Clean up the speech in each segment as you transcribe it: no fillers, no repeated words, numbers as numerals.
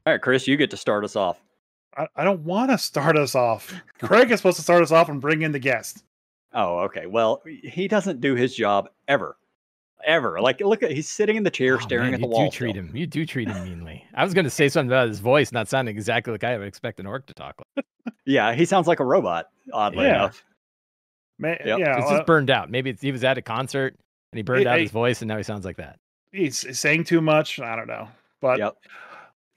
All right, Chris, you get to start us off. I don't want to start us off. Craig is supposed to start us off and bring in the guest. Oh, okay. Well, he doesn't do his job ever. Like, look at he's sitting in the chair staring at the wall. You do treat him meanly. I was going to say something about his voice not sounding exactly like I would expect an orc to talk like. Yeah, he sounds like a robot, oddly enough. Yeah, it's just burned out. Maybe he was at a concert and he burned out his voice and now he sounds like that. He's saying too much. I don't know. But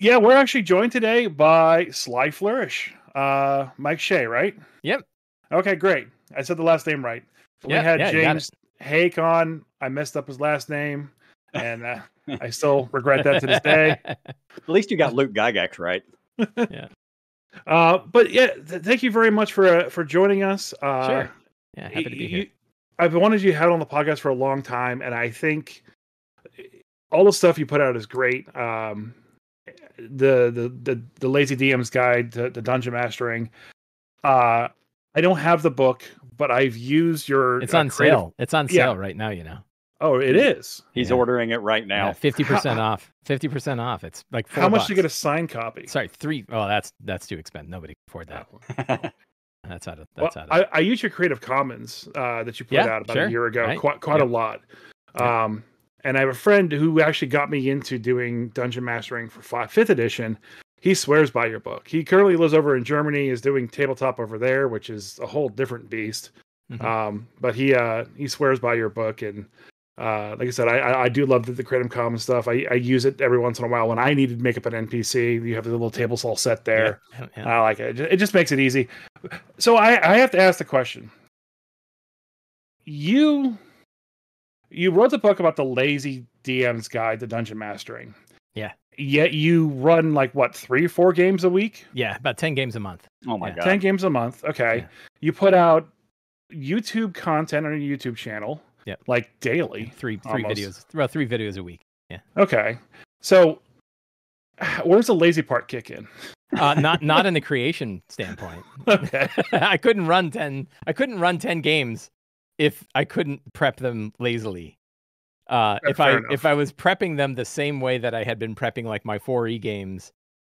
yeah, we're actually joined today by Sly Flourish. Mike Shea, right? Yep. Okay, great. I said the last name right. We had James Hake on. I messed up his last name, and I still regret that to this day. At least you got Luke Gygax right. Yeah. But yeah, thank you very much for joining us. Sure. Yeah, happy to be here. I've wanted you to have on the podcast for a long time, and I think all the stuff you put out is great. The Lazy DM's Guide to Dungeon Mastering. I don't have the book, but I've used your. It's on sale. It's on sale right now. You know. Oh, it is. He's ordering it right now. 50% off. 50% off. It's like $4. How much to get a signed copy? Sorry, $3. Oh, that's too expensive. Nobody can afford that. That's out of. I use your Creative Commons that you put out about a year ago quite a lot. And I have a friend who actually got me into doing dungeon mastering for 5th edition. He swears by your book. He currently lives over in Germany, is doing tabletop over there, which is a whole different beast. Mm-hmm. But he swears by your book, and like I said, I do love the Creative Commons stuff. I use it every once in a while when I need to make up an NPC. You have the little table saw set there. Yeah. I like it. It just makes it easy. So I have to ask the question. You wrote the book about the Lazy DM's Guide to Dungeon Mastering. Yeah. Yet you run like what, 3-4 games a week? Yeah, about 10 games a month. Oh my god. 10 games a month. Okay. Yeah. You put out YouTube content on your YouTube channel. Yeah. Like daily. Three videos. About 3 videos a week. Yeah. Okay. So where's the lazy part kick in? Not in the creation standpoint. Okay. I couldn't run 10 games if I couldn't prep them lazily. If I was prepping them the same way that I had been prepping like my 4E games,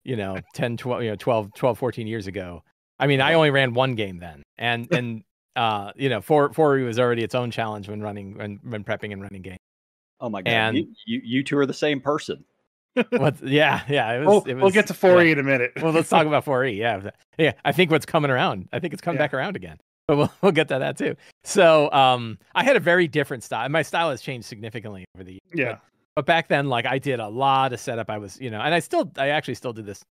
12, 14 years ago. I mean, I only ran 1 game then. And 4E was already its own challenge when prepping and running games. Oh my god. And you two are the same person. Yeah. We'll get to 4E in a minute. Well, let's talk about 4E. Yeah. I think what's coming around. I think it's coming back around again. But we'll get to that too. So I had a very different style. My style has changed significantly over the years. Yeah. But back then, like I did a lot of setup. I was, and I actually still do this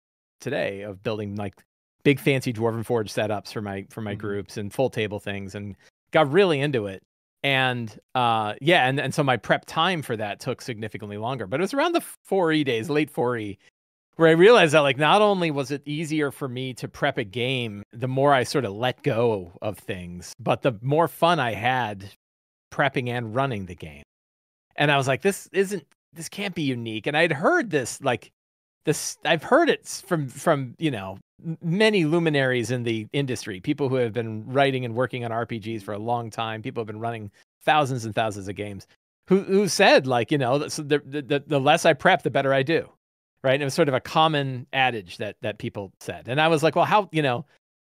today of building like big fancy Dwarven Forge setups for my groups and full table things, and got really into it. And and so my prep time for that took significantly longer. But it was around the 4E days, late 4E, where I realized that like not only was it easier for me to prep a game, the more I sort of let go of things, but the more fun I had prepping and running the game. And I was like, this can't be unique. And I'd heard I've heard it from many luminaries in the industry, people who have been writing and working on RPGs for a long time, people who have been running thousands and thousands of games, who said like, the less I prep, the better I do. Right. And it was sort of a common adage that people said. And I was like, well, how,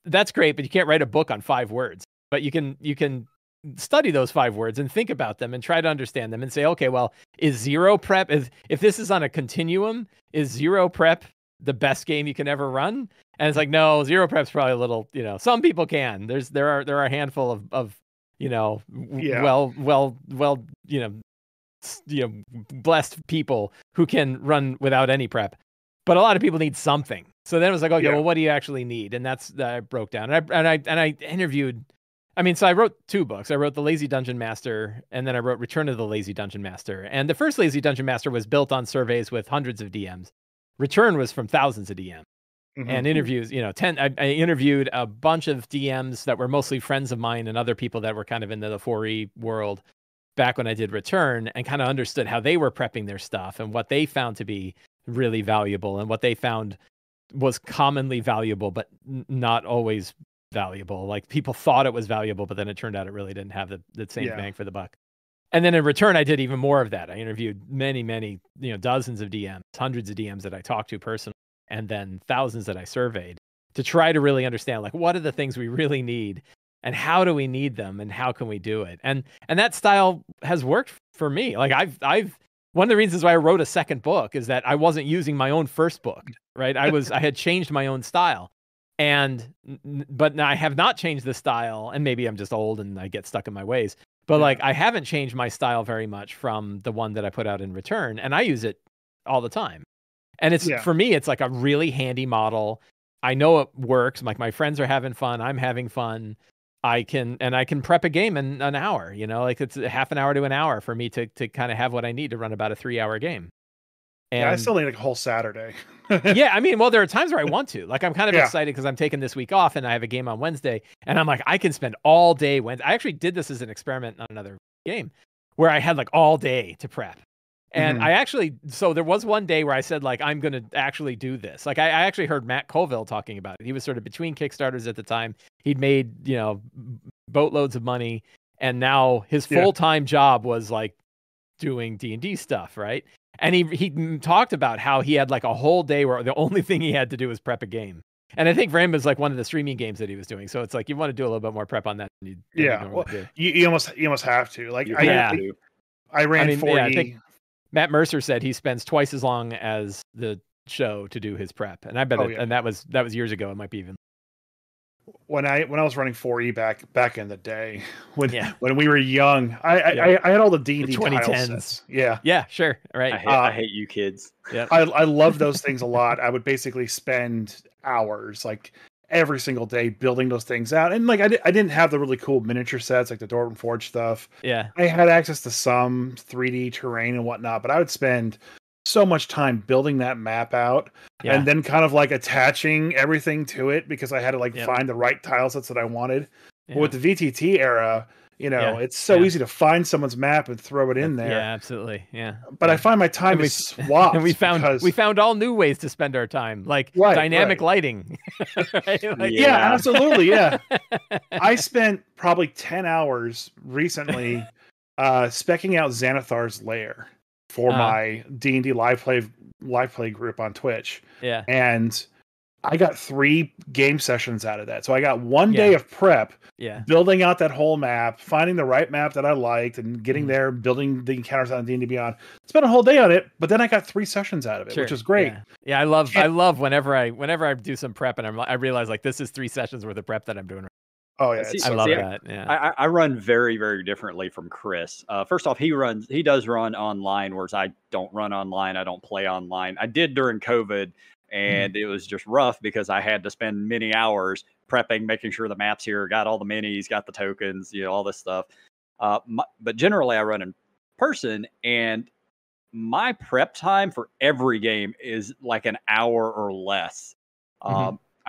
that's great, but you can't write a book on 5 words, but you can study those 5 words and think about them and try to understand them and say, okay, well, is 0 prep, if this is on a continuum, is 0 prep the best game you can ever run? And it's like, no, 0 prep's probably a little, some people can. There are a handful of blessed people who can run without any prep, but a lot of people need something. So then it was like, okay, well, what do you actually need? And that's that I broke down, and I interviewed. I mean, so I wrote 2 books. I wrote The Lazy Dungeon Master, and then I wrote Return of the Lazy Dungeon Master. And the first Lazy Dungeon Master was built on surveys with hundreds of DMs. Return was from thousands of DMs. Mm-hmm. And interviews, I interviewed a bunch of DMs that were mostly friends of mine and other people that were kind of into the 4E world back when I did Return, and kind of understood how they were prepping their stuff and what they found to be really valuable and what they found was commonly valuable, but not always valuable. Like people thought it was valuable, but then it turned out it really didn't have the same bang for the buck. And then in Return, I did even more of that. I interviewed many, dozens of DMs, hundreds of DMs that I talked to personally, and then thousands that I surveyed to try to really understand, like, what are the things we really need and how do we need them and how can we do it? And that style has worked for me. Like I've one of the reasons why I wrote a second book is that I wasn't using my own first book, right? I had changed my own style. But I have not changed the style, and maybe I'm just old and I get stuck in my ways. But like, I haven't changed my style very much from the one that I put out in Return, and I use it all the time. And it's for me, it's like a really handy model. I know it works. Like my friends are having fun. I'm having fun. I can prep a game in an hour, you know, like it's a half an hour to an hour for me to kind of have what I need to run about a 3-hour game. And yeah, I still need like a whole Saturday. yeah, I mean, well, there are times where I want to. Like, I'm kind of excited because I'm taking this week off and I have a game on Wednesday. And I'm like, I can spend all day Wednesday. I actually did this as an experiment on another game where I had like all day to prep. And so there was one day where I said, like, I'm going to actually do this. Like, I actually heard Matt Colville talking about it. He was sort of between Kickstarters at the time. He'd made, you know, boatloads of money. And now his full-time job was like doing D&D stuff, right? And he talked about how he had like a whole day where the only thing he had to do was prep a game. And I think for him, it was like one of the streaming games that he was doing. So it's like, you want to do a little bit more prep on that than you almost have to. Like, I ran 4E. I think Matt Mercer said he spends twice as long as the show to do his prep. And I bet and that was years ago. It might be even. When I was running 4E back in the day, when we were young, I had all the D&D tile sets. Yeah, sure, right. I hate you kids. Yeah, I love those things a lot. I would basically spend hours, like every single day, building those things out. And like I didn't have the really cool miniature sets, like the Dwarven Forge stuff. Yeah, I had access to some 3D terrain and whatnot, but I would spend so much time building that map out and then kind of like attaching everything to it because I had to like find the right tile sets that I wanted. But with the VTT era, you know, it's so easy to find someone's map and throw it in there. Yeah, absolutely. Yeah. But I find my time is swapped. And we found all new ways to spend our time, like dynamic lighting. Right? Like, yeah, absolutely. Yeah. I spent probably 10 hours recently specking out Xanathar's lair for my D&D live play group on Twitch. Yeah. And I got 3 game sessions out of that. So I got 1 day of prep, building out that whole map, finding the right map that I liked and getting there, building the encounters on D&D Beyond. Spent a whole day on it, but then I got 3 sessions out of it, which is great. Yeah, I love whenever I do some prep and I realize like this is 3 sessions worth of prep that I'm doing. Oh yeah, I love that. Yeah, I run very, very differently from Chris. First off, he does run online, whereas I don't run online. I don't play online. I did during COVID, and it was just rough because I had to spend many hours prepping, making sure the map's here, got all the minis, got the tokens, you know, all this stuff. But generally, I run in person, and my prep time for every game is like an hour or less.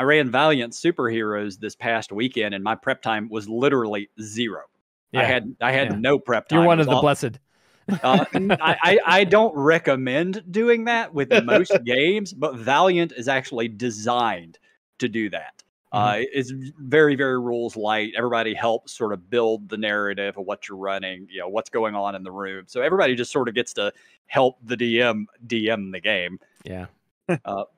I ran Valiant Superheroes this past weekend, and my prep time was literally 0. Yeah. I had no prep time. You're one of the blessed. I don't recommend doing that with most games, but Valiant is actually designed to do that. It's very, very rules light. Everybody helps sort of build the narrative of what you're running, you know, what's going on in the room. So everybody just sort of gets to help the DM the game. Yeah. But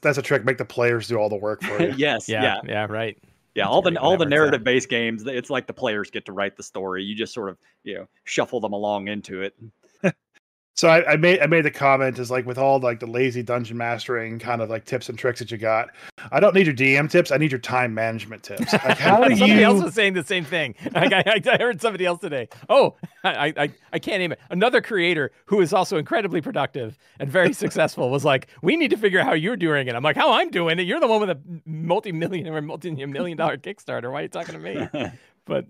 that's a trick. Make the players do all the work for you. Yes. Yeah. Right. Yeah. All the narrative based games, it's like the players get to write the story. You just sort of, you know, shuffle them along into it. So I made the comment is like with all like the lazy dungeon mastering kind of like tips and tricks that you got. I don't need your DM tips. I need your time management tips. Like how do somebody else was saying the same thing. Like I heard somebody else today. Oh, I can't name it. Another creator who is also incredibly productive and very successful was like, we need to figure out how you're doing it. I'm like, how I'm doing it? You're the one with a multi-million dollar Kickstarter. Why are you talking to me? But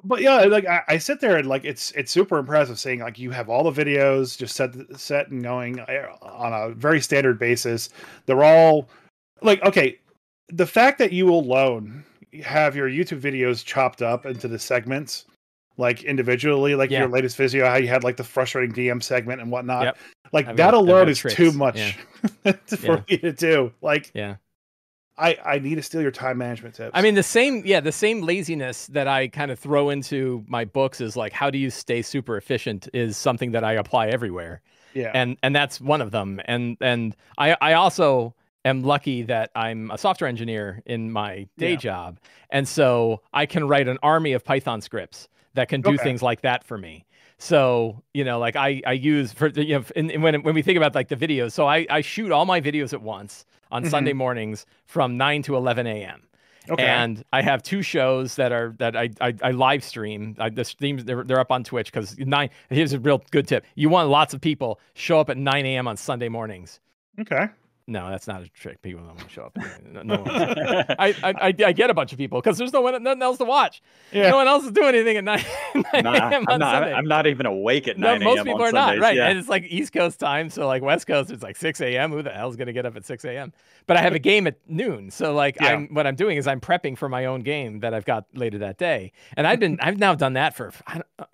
like I sit there and like it's super impressive seeing like you have all the videos just set and going on a very standard basis. They're all like, okay, the fact that you alone have your YouTube videos chopped up into the segments like individually, like your latest video, how you had like the frustrating DM segment and whatnot. Like that alone is too much for me to do. Like I need to steal your time management tips. I mean, the same laziness that I kind of throw into my books is like, how do you stay super efficient is something that I apply everywhere. Yeah. And that's one of them. And I also am lucky that I'm a software engineer in my day job. And so I can write an army of Python scripts that can do things like that for me. So, like I use for, when we think about like the videos, so I shoot all my videos at once on Sunday mornings from 9 to 11 a.m. Okay. And I have 2 shows that I live stream. The streams, they're up on Twitch because here's a real good tip. You want lots of people, show up at 9 a.m. on Sunday mornings. Okay. No, that's not a trick. People don't want to show up. No one I get a bunch of people because there's nothing else to watch. Yeah. No one else is doing anything at 9 a.m. on Sunday. I'm not even awake at 9 a.m. Most people on are Sundays, not, right? Yeah. And it's like East Coast time, so like West Coast, it's like 6 a.m. Who the hell's going to get up at 6 a.m.? But I have a game at noon, so like what I'm doing is I'm prepping for my own game that I've got later that day. And I've now done that for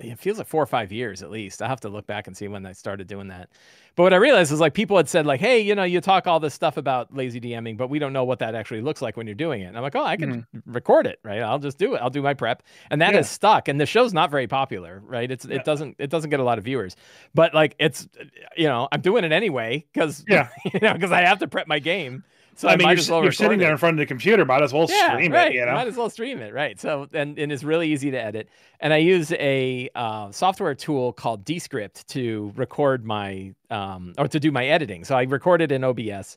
it feels like 4 or 5 years at least. I have to look back and see when I started doing that. But what I realized is like people had said like, hey, you talk all this stuff about lazy DMing, but we don't know what that actually looks like when you're doing it. And I'm like, oh, I can record it, right? I'll just do it. I'll do my prep. And that has stuck. And the show's not very popular, right? It doesn't get a lot of viewers. But like it's I'm doing it anyway because because I have to prep my game. So I mean, you're sitting there in front of the computer, might as well stream it, Might as well stream it, right? So and it's really easy to edit. And I use a software tool called Descript to record my or to do my editing. So I record it in OBS.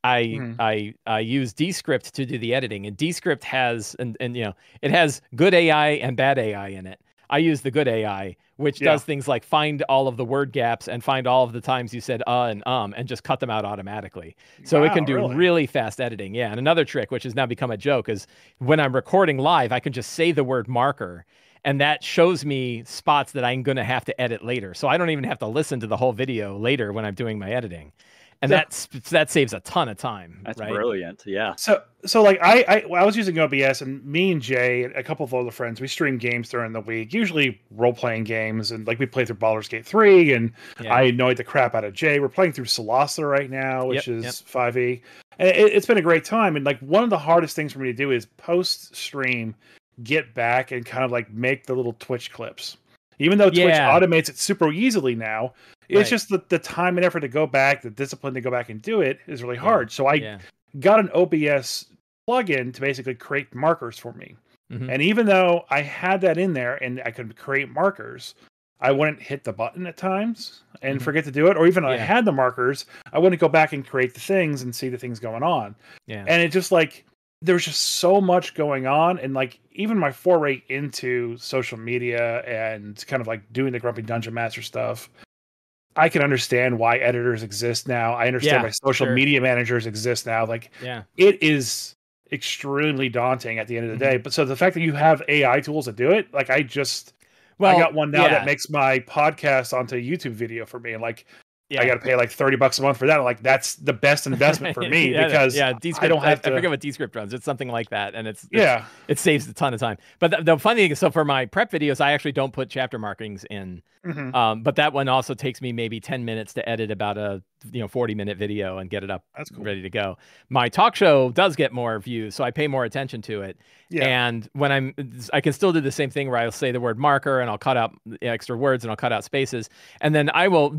I use Descript to do the editing, and Descript has it has good AI and bad AI in it. I use the good AI, which does things like find all of the word gaps and find all of the times you said and just cut them out automatically. So it can do really fast editing. Yeah. And another trick, which has now become a joke, is when I'm recording live, I can just say the word marker, and that shows me spots that I'm going to have to edit later. So I don't even have to listen to the whole video later when I'm doing my editing. And that saves a ton of time. That's brilliant. Yeah. So like I was using OBS, and me and Jay and a couple of other friends, we stream games during the week, usually role-playing games, and like we play through Baldur's Gate 3, and I annoyed the crap out of Jay. We're playing through Solasta right now, which is 5e. And it's been a great time. And like one of the hardest things for me to do is post-stream, get back and kind of like make the little Twitch clips. Even though Twitch automates it super easily now, it's just the time and effort to go back, the discipline to go back and do it is really hard. So I got an OBS plugin to basically create markers for me. And even though I had that in there and I could create markers, I wouldn't hit the button at times and forget to do it. Or even though I had the markers, I wouldn't go back and create the things and see the things going on. Yeah. And it just like, there's just so much going on. And like, even my foray into social media and kind of like doing the Grumpy Dungeon Master stuff, I can understand why editors exist now. I understand why social media managers exist now. Like, it is extremely daunting at the end of the day. But so the fact that you have AI tools that do it, like I got one now that makes my podcast onto a YouTube video for me. And like, I got to pay like $30 a month for that. Like, that's the best investment for me because Descript, I don't have to. I forget what Descript runs. It's something like that, and it saves a ton of time. But the funny thing is, so for my prep videos, I actually don't put chapter markings in. But that one also takes me maybe 10 minutes to edit about a 40-minute video and get it up ready to go. My talk show does get more views, so I pay more attention to it. And when I can still do the same thing where I'll say the word marker and I'll cut out extra words and I'll cut out spaces. And then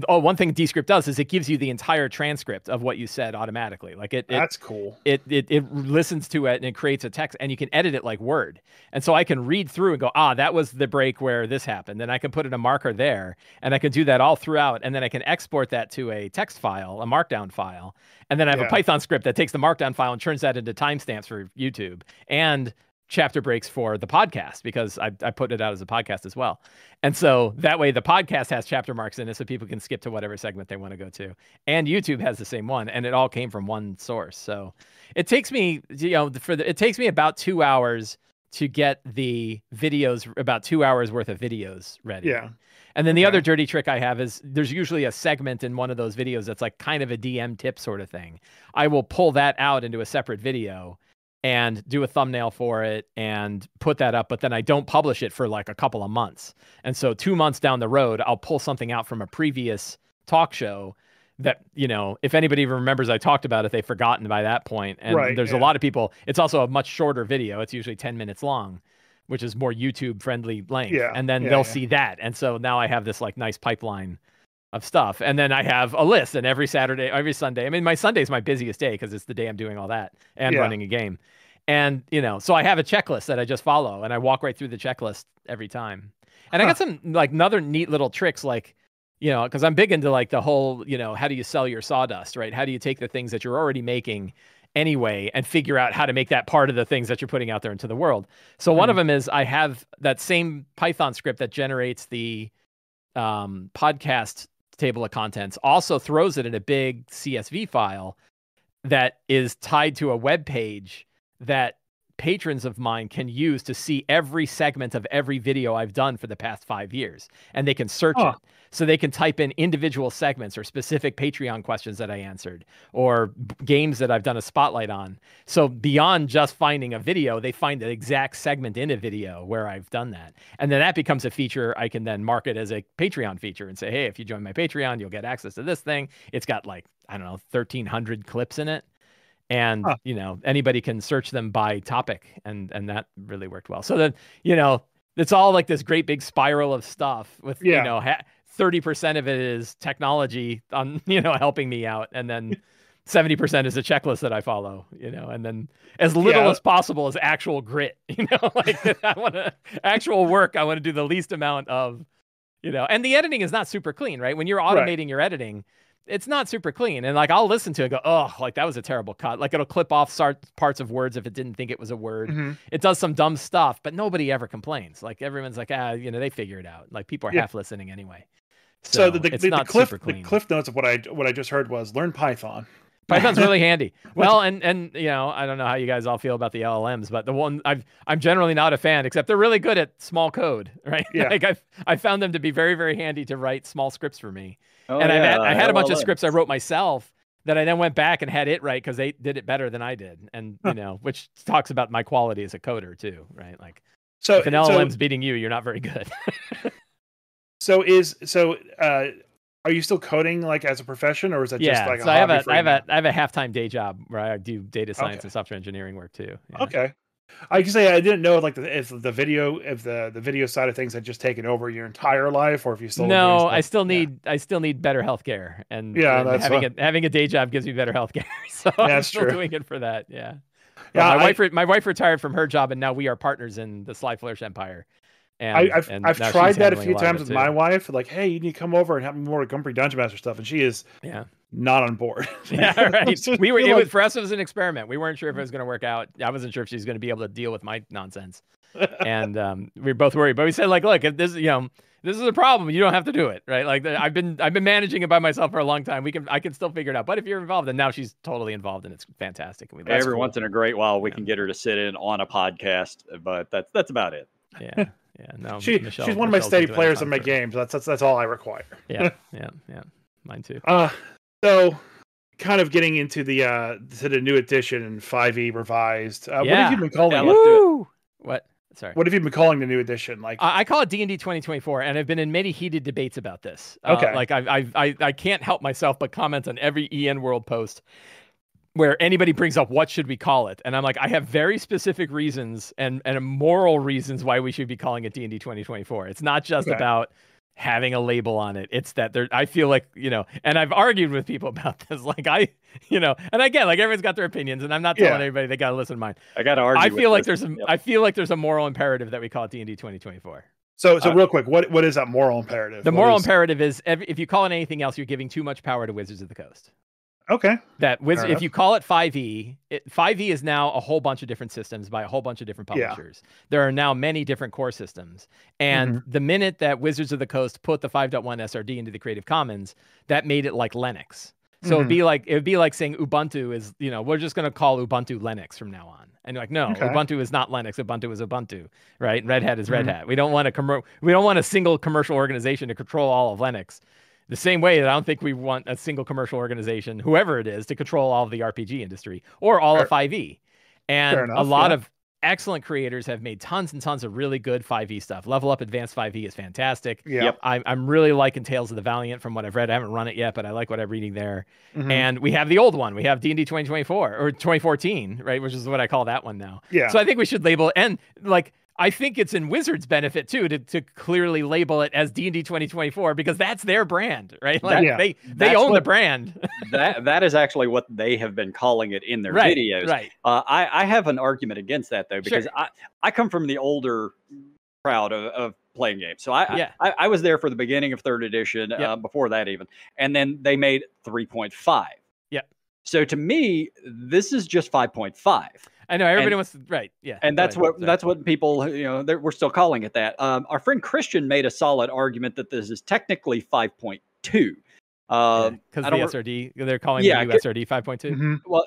one thing Descript does is it gives you the entire transcript of what you said automatically. Like that's cool. It listens to it and it creates a text, and you can edit it like Word. And so I can read through and go, that was the break where this happened. Then I can put in a marker there, and I can do that all throughout. And then I can export that to a text file, a markdown file. And then I have a Python script that takes the markdown file and turns that into timestamps for YouTube and chapter breaks for the podcast, because I put it out as a podcast as well. And so that way the podcast has chapter marks in it so people can skip to whatever segment they want to go to. And YouTube has the same one, and it all came from one source. So it takes me, it takes me about 2 hours to get the videos, about 2 hours worth of videos ready. Yeah. And then the other dirty trick I have is there's usually a segment in one of those videos that's like kind of a DM tip sort of thing. I will pull that out into a separate video and do a thumbnail for it and put that up, but then I don't publish it for like a couple of months. And so 2 months down the road, I'll pull something out from a previous talk show that, if anybody even remembers I talked about it, they've forgotten by that point. And there's a lot of people, it's also a much shorter video. It's usually 10 minutes long, which is more YouTube friendly length. And then they'll see that. And so now I have this like nice pipeline stuff. And then I have a list, and every Saturday, every Sunday, I mean, my Sunday is my busiest day because it's the day I'm doing all that and running a game. And, so I have a checklist that I just follow, and I walk right through the checklist every time. And I got some like another neat little tricks, like, because I'm big into like the whole, how do you sell your sawdust, right? How do you take the things that you're already making anyway and figure out how to make that part of the things that you're putting out there into the world? So one of them is I have that same Python script that generates the podcast table of contents, also throws it in a big CSV file that is tied to a web page that patrons of mine can use to see every segment of every video I've done for the past 5 years. And they can search it. So they can type in individual segments or specific Patreon questions that I answered or games that I've done a spotlight on. So beyond just finding a video, they find the exact segment in a video where I've done that. And then that becomes a feature I can then market as a Patreon feature and say, hey, if you join my Patreon, you'll get access to this thing. It's got like, I don't know, 1,300 clips in it. And, anybody can search them by topic. And that really worked well. So then, it's all like this great big spiral of stuff with, 30% of it is technology on, helping me out. And then 70% is a checklist that I follow, and then as little as possible is actual grit, like I want to actual work. I want to do the least amount of, and the editing is not super clean, right? When you're automating your editing, it's not super clean. And like, I'll listen to it and go, oh, like that was a terrible cut. Like it'll clip off parts of words if it didn't think it was a word. It does some dumb stuff, but nobody ever complains. Like everyone's like, they figure it out. Like people are half listening anyway. So the cliff notes of what I just heard was learn Python. Python's really handy. Well, and I don't know how you guys all feel about the LLMs, but the one I'm generally not a fan, except they're really good at small code, right? Yeah. Like I found them to be very, very handy to write small scripts for me. I had a bunch of scripts I wrote myself that I then went back and had it right because they did it better than I did, and which talks about my quality as a coder too, right? Like, if an LLM's beating you, you're not very good. Are you still coding like as a profession, or is that just like a hobby? I have a half-time day job where I do data science and software engineering work too. Yeah. Okay. I can say I didn't know like if the video side of things had just taken over your entire life, or if you still I still need better healthcare, and having a day job gives me better healthcare. So I'm still doing it for that. Yeah. My wife retired from her job, and now we are partners in the Sly Flourish empire. And I've tried that a few times with my wife. Like, hey, you need to come over and have more Gumpy Dungeon Master stuff, and she is not on board. Yeah, right. For us, it was an experiment. We weren't sure if it was going to work out. I wasn't sure if she was going to be able to deal with my nonsense, and we were both worried. But we said, like, look, if this is a problem, you don't have to do it, right? Like, I've been managing it by myself for a long time. I can still figure it out. But if you're involved, and now she's totally involved, and it's fantastic. And every once in a great while, we can get her to sit in on a podcast, but that's about it. Yeah. Yeah, no. She's one of my steady players in my games. That's all I require. Yeah. Mine too. So kind of getting into the new edition and 5e revised. What have you been calling it? Let's do it. What? Sorry. What have you been calling the new edition? Like I call it D&D 2024, and I've been in many heated debates about this. Okay. Like I can't help myself but comment on every EN World post where anybody brings up what should we call it, and I'm like, I have very specific reasons and moral reasons why we should be calling it D&D 2024. It's not just about having a label on it. It's that I feel like, and I've argued with people about this. Like and again, like everyone's got their opinions, and I'm not telling everybody they got to listen to mine. I got to argue. I feel like there's a moral imperative that we call it D&D 2024. So real quick, what is that moral imperative? The moral imperative is if you call it anything else, you're giving too much power to Wizards of the Coast. Okay. If you call it 5e, 5e is now a whole bunch of different systems by a whole bunch of different publishers. Yeah. There are now many different core systems. And the minute that Wizards of the Coast put the 5.1 SRD into the Creative Commons, that made it like Linux. So it'd be like saying Ubuntu is, we're just going to call Ubuntu Linux from now on. And you're like, no, Ubuntu is not Linux. Ubuntu is Ubuntu, right? Red Hat is Red Hat. We don't want a single commercial organization to control all of Linux. The same way that I don't think we want a single commercial organization, whoever it is, to control all of the RPG industry or all of 5e. And a lot of excellent creators have made tons and tons of really good 5e stuff. Level Up Advanced 5e is fantastic. Yep. I'm really liking Tales of the Valiant from what I've read. I haven't run it yet, but I like what I'm reading there. And we have the old one. We have D&D 2024 or 2014, right? Which is what I call that one now. Yeah. So I think we should label, and like, I think it's in Wizards' benefit too to clearly label it as D&D 2024 because that's their brand, right? Like they own the brand. that is actually what they have been calling it in their videos. Right. I have an argument against that though, because I come from the older crowd of playing games. So I was there for the beginning of 3rd edition, before that even, and then they made 3.5. Yeah. So to me, this is just 5.5. I know everybody wants to, yeah. And that's what people, we're still calling it that. Our friend Christian made a solid argument that this is technically 5.2. Because the SRD, they're calling the new SRD 5.2. Mm-hmm. Well,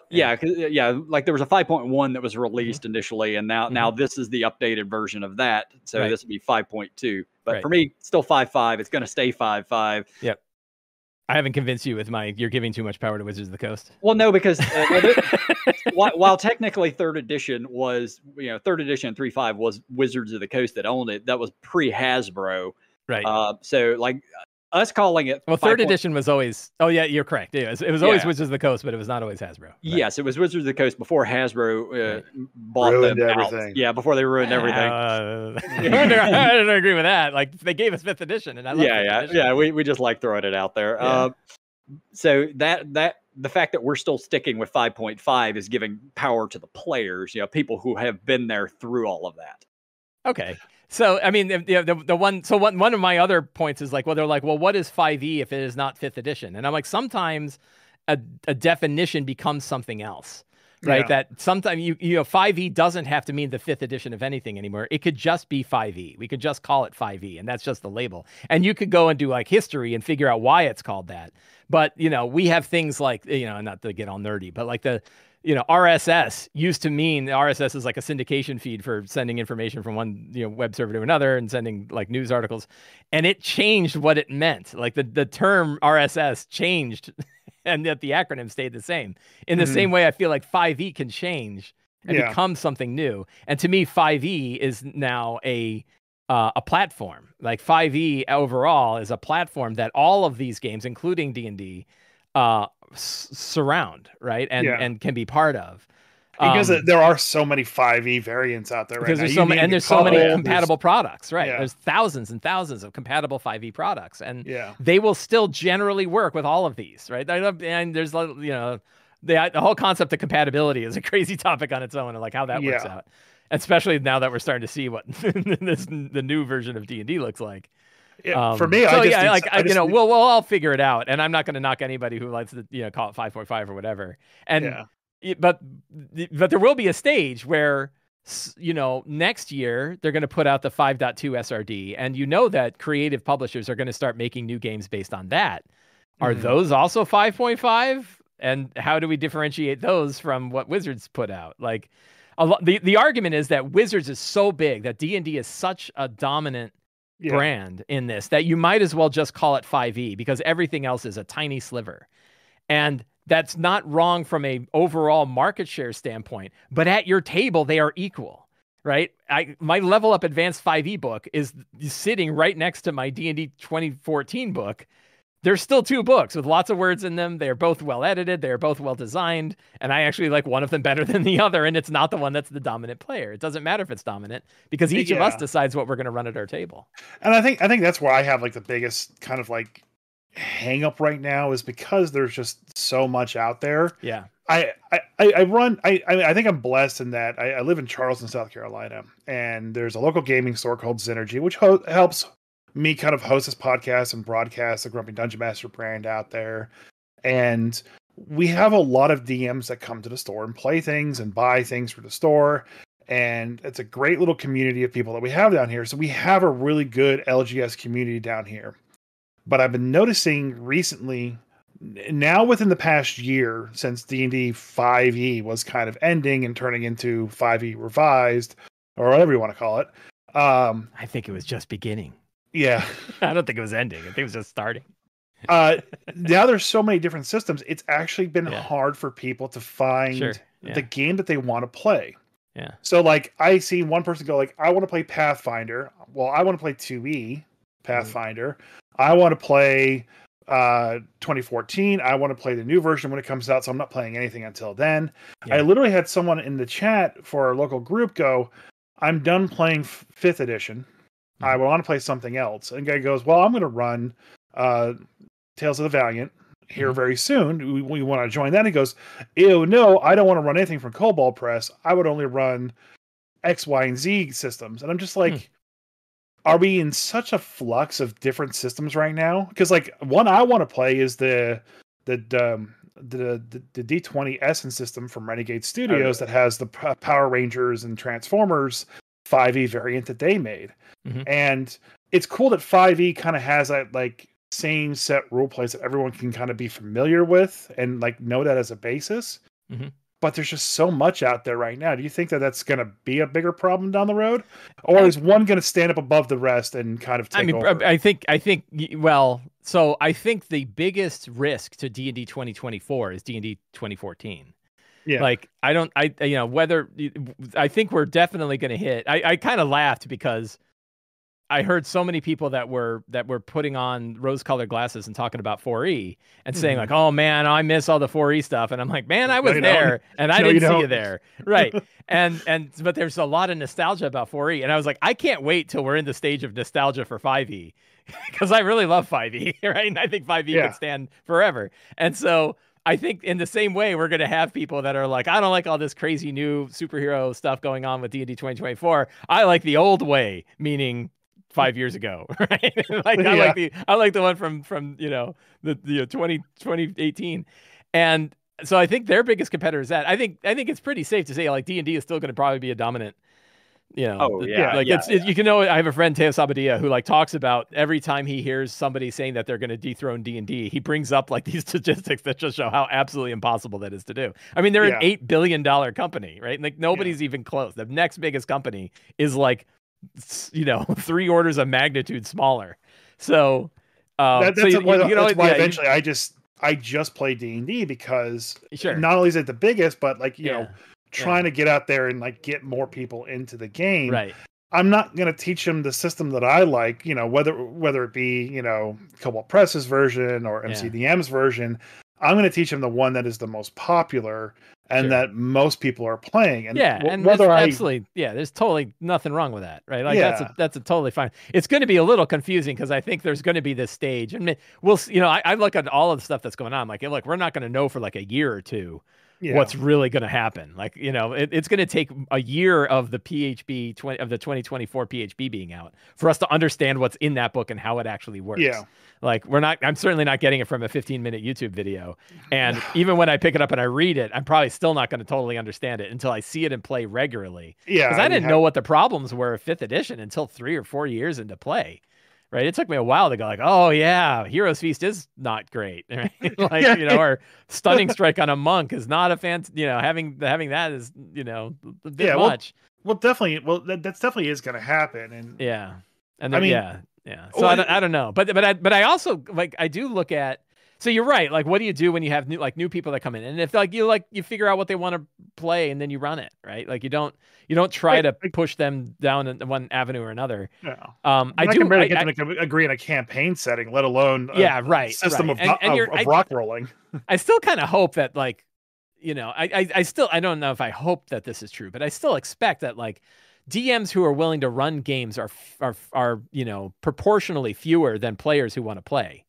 like there was a 5.1 that was released initially, and now this is the updated version of that. So this would be 5.2. But for me, still 5.5. It's going to stay 5.5. Yep. I haven't convinced you with you're giving too much power to Wizards of the Coast. Well, no, because while technically 3rd edition was, 3rd edition 3.5 was Wizards of the Coast that owned it. That was pre-Hasbro. Right. So like us calling it. Well, 3rd edition was always. Oh yeah, you're correct. It was always Wizards of the Coast, but it was not always Hasbro. Right? Yes, it was Wizards of the Coast before Hasbro bought them everything. out. Yeah, before they ruined everything. I don't agree with that. Like they gave us 5th edition, and I love 5th edition. Yeah. We just like throwing it out there. Yeah. So that the fact that we're still sticking with 5.5 is giving power to the players. People who have been there through all of that. Okay. So, I mean, one of my other points is like, well, they're like, well, what is 5e if it is not 5th edition? And I'm like, sometimes a definition becomes something else, right? That sometimes 5e doesn't have to mean the 5th edition of anything anymore. It could just be 5e. We could just call it 5e, and that's just the label. And you could go and do like history and figure out why it's called that. But, we have things like, not to get all nerdy, but like RSS used to mean RSS is like a syndication feed for sending information from one web server to another and sending like news articles, and it changed what it meant. Like the term RSS changed, and yet the acronym stayed the same. In the same way, I feel like 5e can change and become something new. And to me, 5e is now a platform. Like 5e overall is a platform that all of these games, including D&D, surround, right? And can be part of. Because there are so many 5e variants out there right now. There's so many compatible products, right? There's thousands and thousands of compatible 5e products, and they will still generally work with all of these, right? And there's the whole concept of compatibility is a crazy topic on its own, and like how that works out. Especially now that we're starting to see what the new version of D&D looks like. Yeah, for me, we'll all figure it out, and I'm not going to knock anybody who likes to call it 5.5 or whatever. And but there will be a stage where next year they're going to put out the 5.2 SRD, and that creative publishers are going to start making new games based on that. Are those also 5.5? And how do we differentiate those from what Wizards put out? Like the argument is that Wizards is so big, that D&D is such a dominant brand in this, that you might as well just call it 5e, because everything else is a tiny sliver. And that's not wrong from a overall market share standpoint, but at your table, they are equal, right? My Level Up Advanced 5e book is sitting right next to my D&D 2014 book. There's still 2 books with lots of words in them. They're both well edited. They're both well designed. And I actually like one of them better than the other. And it's not the one that's the dominant player. It doesn't matter if it's dominant, because each of us decides what we're going to run at our table. And I think that's where I have like the biggest kind of like hang up right now, is because there's just so much out there. Yeah. I think I'm blessed in that I live in Charleston, South Carolina, and there's a local gaming store called Synergy, which helps me kind of host this podcast and broadcast the Grumpy Dungeon Master brand out there. And we have a lot of DMs that come to the store and play things and buy things for the store. And it's a great little community of people that we have down here. So we have a really good LGS community down here. But I've been noticing recently, now within the past year, since D&D 5e was kind of ending and turning into 5e revised, or whatever you want to call it. I think it was just beginning. Yeah. I don't think it was ending. I think it was just starting. Now there's so many different systems. It's actually been hard for people to find the game that they want to play. Yeah. So like I see one person go like, I want to play Pathfinder. Well, I want to play 2E Pathfinder. I want to play 2014. I want to play the new version when it comes out, so I'm not playing anything until then. I literally had someone in the chat for our local group go, I'm done playing 5th edition. I want to play something else. And guy goes, well, I'm going to run Tales of the Valiant here very soon. We want to join that. He goes, ew, no, I don't want to run anything from Cobalt Press. I would only run X, Y, and Z systems. And I'm just like, are we in such a flux of different systems right now? Because like one I want to play is the D20 Essence system from Renegade Studios that has the Power Rangers and Transformers 5e variant that they made. And it's cool that 5e kind of has that like same set rule plays that everyone can kind of be familiar with and like know that as a basis. But there's just so much out there right now. Do you think that that's going to be a bigger problem down the road, or is one going to stand up above the rest and kind of take over? I think. Well, so I think the biggest risk to D&D 2024 is D&D 2014. Yeah. Like I think we're definitely going to hit. I kind of laughed because I heard so many people that were putting on rose-colored glasses and talking about 4E and saying like, "Oh man, I miss all the 4E stuff." And I'm like, "Man, I was there and I didn't see you there." Right. But there's a lot of nostalgia about 4E, and I was like, I can't wait till we're in the stage of nostalgia for 5E because I really love 5E, right? And I think 5E can stand forever. And so I think in the same way, we're going to have people that are like, I don't like all this crazy new superhero stuff going on with D&D 2024. I like the old way, meaning 5 years ago, right? Like I like the one from the 2018, and so I think their biggest competitor is that. I think it's pretty safe to say like D&D is still going to probably be a dominant. You know, you can know. I have a friend Teo Sabadia who like talks about every time he hears somebody saying that they're going to dethrone D&D, he brings up like these statistics that just show how absolutely impossible that is to do. I mean, they're an $8 billion company, right? Like nobody's even close. The next biggest company is like 3 orders of magnitude smaller. So that's why eventually I just play D&D because not only is it the biggest, but like you know, trying to get out there and like get more people into the game. Right. I'm not going to teach them the system that I like, you know, whether it be, Cobalt Press's version or MCDM's version. I'm going to teach them the one that is the most popular and that most people are playing. And there's totally nothing wrong with that, right? Like that's a totally fine. It's going to be a little confusing because I think there's going to be this stage, and I look at all of the stuff that's going on. Like, look, we're not going to know for like a year or two what's really going to happen. Like, it's going to take a year of the of the 2024 PHB being out for us to understand what's in that book and how it actually works. Yeah. Like I'm certainly not getting it from a 15-minute YouTube video. And even when I pick it up and I read it, I'm probably still not going to totally understand it until I see it in play regularly. Yeah. Because I didn't know what the problems were of 5th edition until 3 or 4 years into play. Right. It took me a while to go like, oh yeah, Heroes Feast is not great. Right? Like, or Stunning Strike on a monk is not a fan. Having that is, a bit much. Well, definitely. Well, that definitely is going to happen. And and then, yeah. So I don't know, but I also like I do look at. So you're right. Like, what do you do when you have new people that come in? And if you figure out what they want to play and then you run it, right? Like you don't try to push them down in one avenue or another. Yeah. I can barely get them to agree in a campaign setting, let alone a system of rock rolling. I still kind of hope that I don't know if I hope that this is true, but I still expect that like DMs who are willing to run games are proportionally fewer than players who want to play.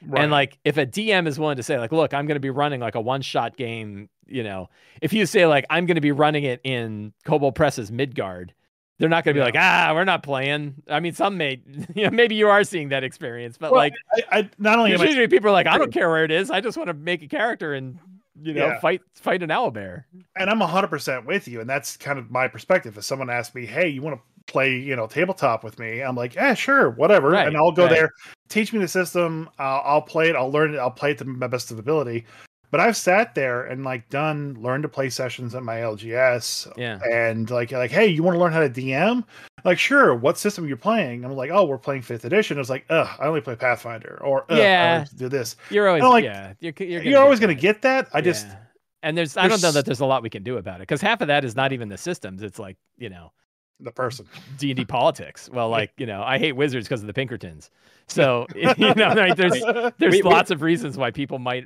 Right. And like, if a DM is willing to say like, look, I'm going to be running like a one-shot game, if you say like, I'm going to be running it in Cobalt Press's Midgard, they're not going to be like, we're not playing. I mean, some may, maybe you are seeing that experience, but I not only usually people are like, I don't care where it is. I just want to make a character and, fight an owlbear. And I'm 100% with you. And that's kind of my perspective. If someone asks me, hey, you want to play tabletop with me, I'm like, yeah, sure, whatever. Right, and I'll go there, teach me the system, I'll play it, I'll learn it, I'll play it to my best of ability. But I've sat there and learn to play sessions at my LGS, and like hey, you want to learn how to DM? Like, sure, what system are you playing? I'm like, oh, we're playing 5th edition. I was like, I only play Pathfinder, or I always do this. You're always you're always going to get that. I just and I don't know that there's a lot we can do about it because half of that is not even the systems. It's like The person. D&D politics. Well, like, you know, I hate wizards because of the Pinkertons. So, you know, like there's lots of reasons why people might.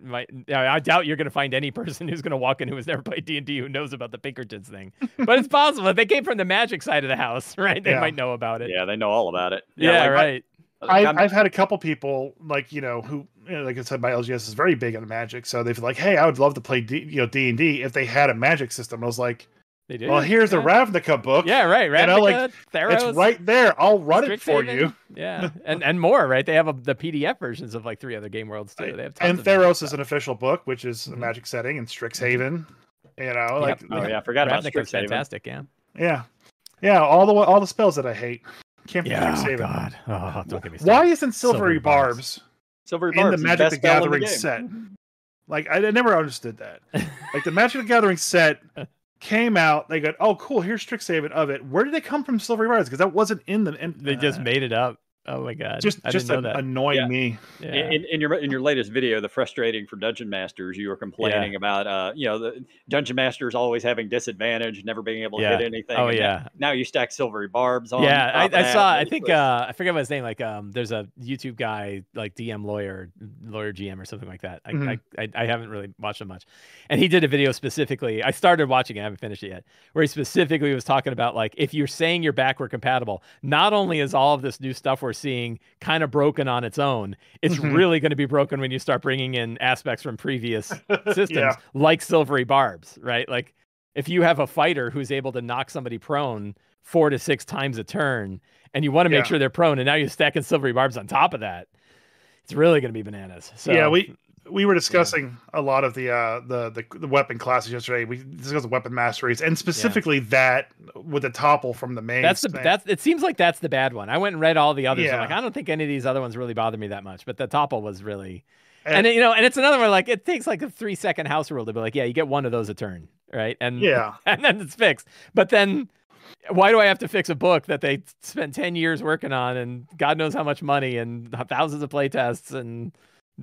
I doubt you're going to find any person who's going to walk in who has never played D&D who knows about the Pinkertons thing. But it's possible if they came from the magic side of the house, right? They might know about it. Yeah, they know all about it. Yeah, right. I've had a couple people like, you know, who, you know, like I said, my LGS is very big on magic. So they've like, hey, I would love to play D&D if they had a magic system. I was like, they do. Well, here's the Ravnica book. Yeah, right. Ravnica, you know, like, Theros, it's right there. I'll run it for you. Yeah, and more, right? They have the PDF versions of like 3 other game worlds too. They have tons and Theros is an official book, which is a magic setting, and Strixhaven. You know, like I forgot about Ravnica's fantastic. Yeah. All the spells that I hate. Can't be Strixhaven. God. Oh, don't get me started. Why isn't Silvery Barbs in the Magic the Gathering set? Like, I never understood that. Like, the Magic the Gathering set came out. They go, oh, cool. Here's Strixhaven of it. Where did they come from, Silvery Barbs? Because that wasn't in the. They just made it up. Oh my god! Just annoying me. Yeah. In your latest video, the frustrating for dungeon masters, you were complaining about you know, the dungeon masters always having disadvantage, never being able to hit anything. Oh yeah. Now you stack Silvery Barbs on. Yeah, I saw. I think I forget what his name. Like there's a YouTube guy like DM lawyer GM or something like that. I haven't really watched him much, and he did a video specifically. I started watching it, I haven't finished it yet, where he specifically was talking about like if you're saying you're backward compatible, not only is all of this new stuff we're seeing kind of broken on its own, it's really going to be broken when you start bringing in aspects from previous systems like Silvery Barbs, right? Like if you have a fighter who's able to knock somebody prone 4 to 6 times a turn and you want to make sure they're prone, and now you're stacking Silvery Barbs on top of that, it's really going to be bananas. So yeah, we were discussing a lot of the weapon classes yesterday. We discussed the weapon masteries, and specifically that with the topple from the main. It seems like that's the bad one. I went and read all the others. I'm like, I don't think any of these other ones really bother me that much, but the topple was really. And you know, and it's another one like it takes like a 3-second house rule to be like, yeah, you get one of those a turn, right? And and then it's fixed. But then why do I have to fix a book that they spent 10 years working on and God knows how much money and thousands of play tests, and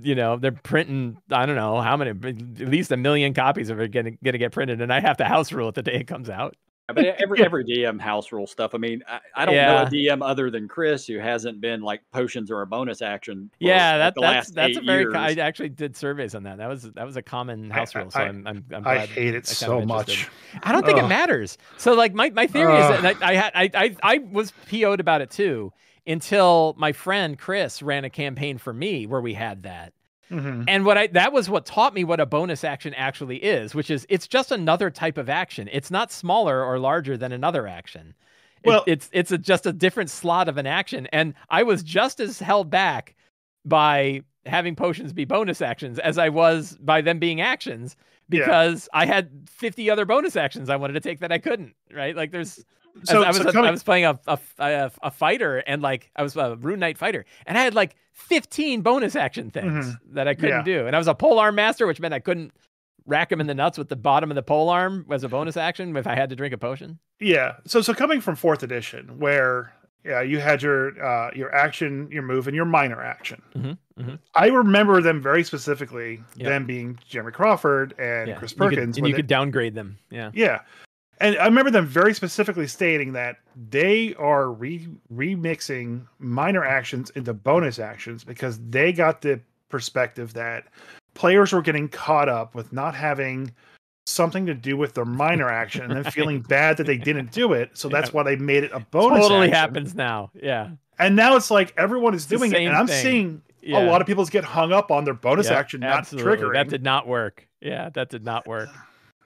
you know, they're printing, I don't know how many, at least 1 million copies of it going to get printed, and I have to house rule it the day it comes out. But every DM house rule stuff. I mean, I don't know a DM other than Chris who hasn't been like potions or a bonus action. Yeah, that's a very. I actually did surveys on that. That was a common house rule. So I'm glad. I hate it so much. I don't think it matters. So like my theory is that I was PO'd about it too, until my friend Chris ran a campaign for me where we had that. And that was what taught me what a bonus action actually is, which is it's just another type of action. It's not smaller or larger than another action. Well, it's just a different slot of an action. And I was just as held back by having potions be bonus actions as I was by them being actions, because I had 50 other bonus actions I wanted to take that I couldn't, right? Like there's... I was playing a fighter, and like I was a Rune Knight fighter, and I had like 15 bonus action things that I couldn't do, and I was a polearm master, which meant I couldn't rack him in the nuts with the bottom of the polearm as a bonus action if I had to drink a potion. Yeah. So coming from 4th edition, where you had your action, your move, and your minor action. I remember them very specifically. Them being Jeremy Crawford and Chris Perkins, and you could downgrade them. Yeah. And I remember them very specifically stating that they are remixing minor actions into bonus actions because they got the perspective that players were getting caught up with not having something to do with their minor action and then feeling bad that they didn't do it. So that's why they made it a bonus totally action. Happens now. Yeah. And now it's like everyone is doing it. And I'm seeing a lot of people get hung up on their bonus action not triggering. That did not work. Yeah, that did not work.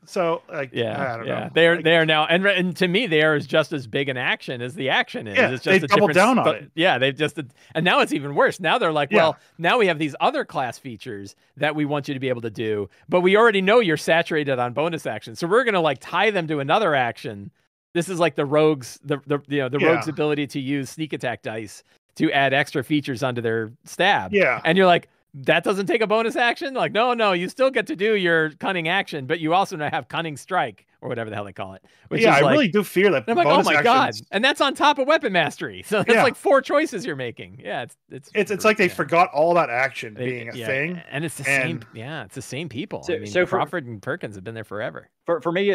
So like, I don't know. They are now, and to me, they are just as big an action as the action is. Yeah, it's just they doubled down on it. Yeah, they've just, and now it's even worse. Now they're like, well, now we have these other class features that we want you to be able to do, but we already know you're saturated on bonus actions, so we're gonna like tie them to another action. This is like the rogues, the rogues' ability to use sneak attack dice to add extra features onto their stab. Yeah, and you're like, that doesn't take a bonus action? Like, no, you still get to do your cunning action, but you also now have cunning strike or whatever the hell they call it. Which yeah, is I really do fear that. I'm like, oh my god! And that's on top of weapon mastery. So that's like 4 choices you're making. Yeah, it's like they forgot all that action being a thing, and it's the same. Yeah, it's the same people. So, I mean, Crawford and Perkins have been there forever. For me,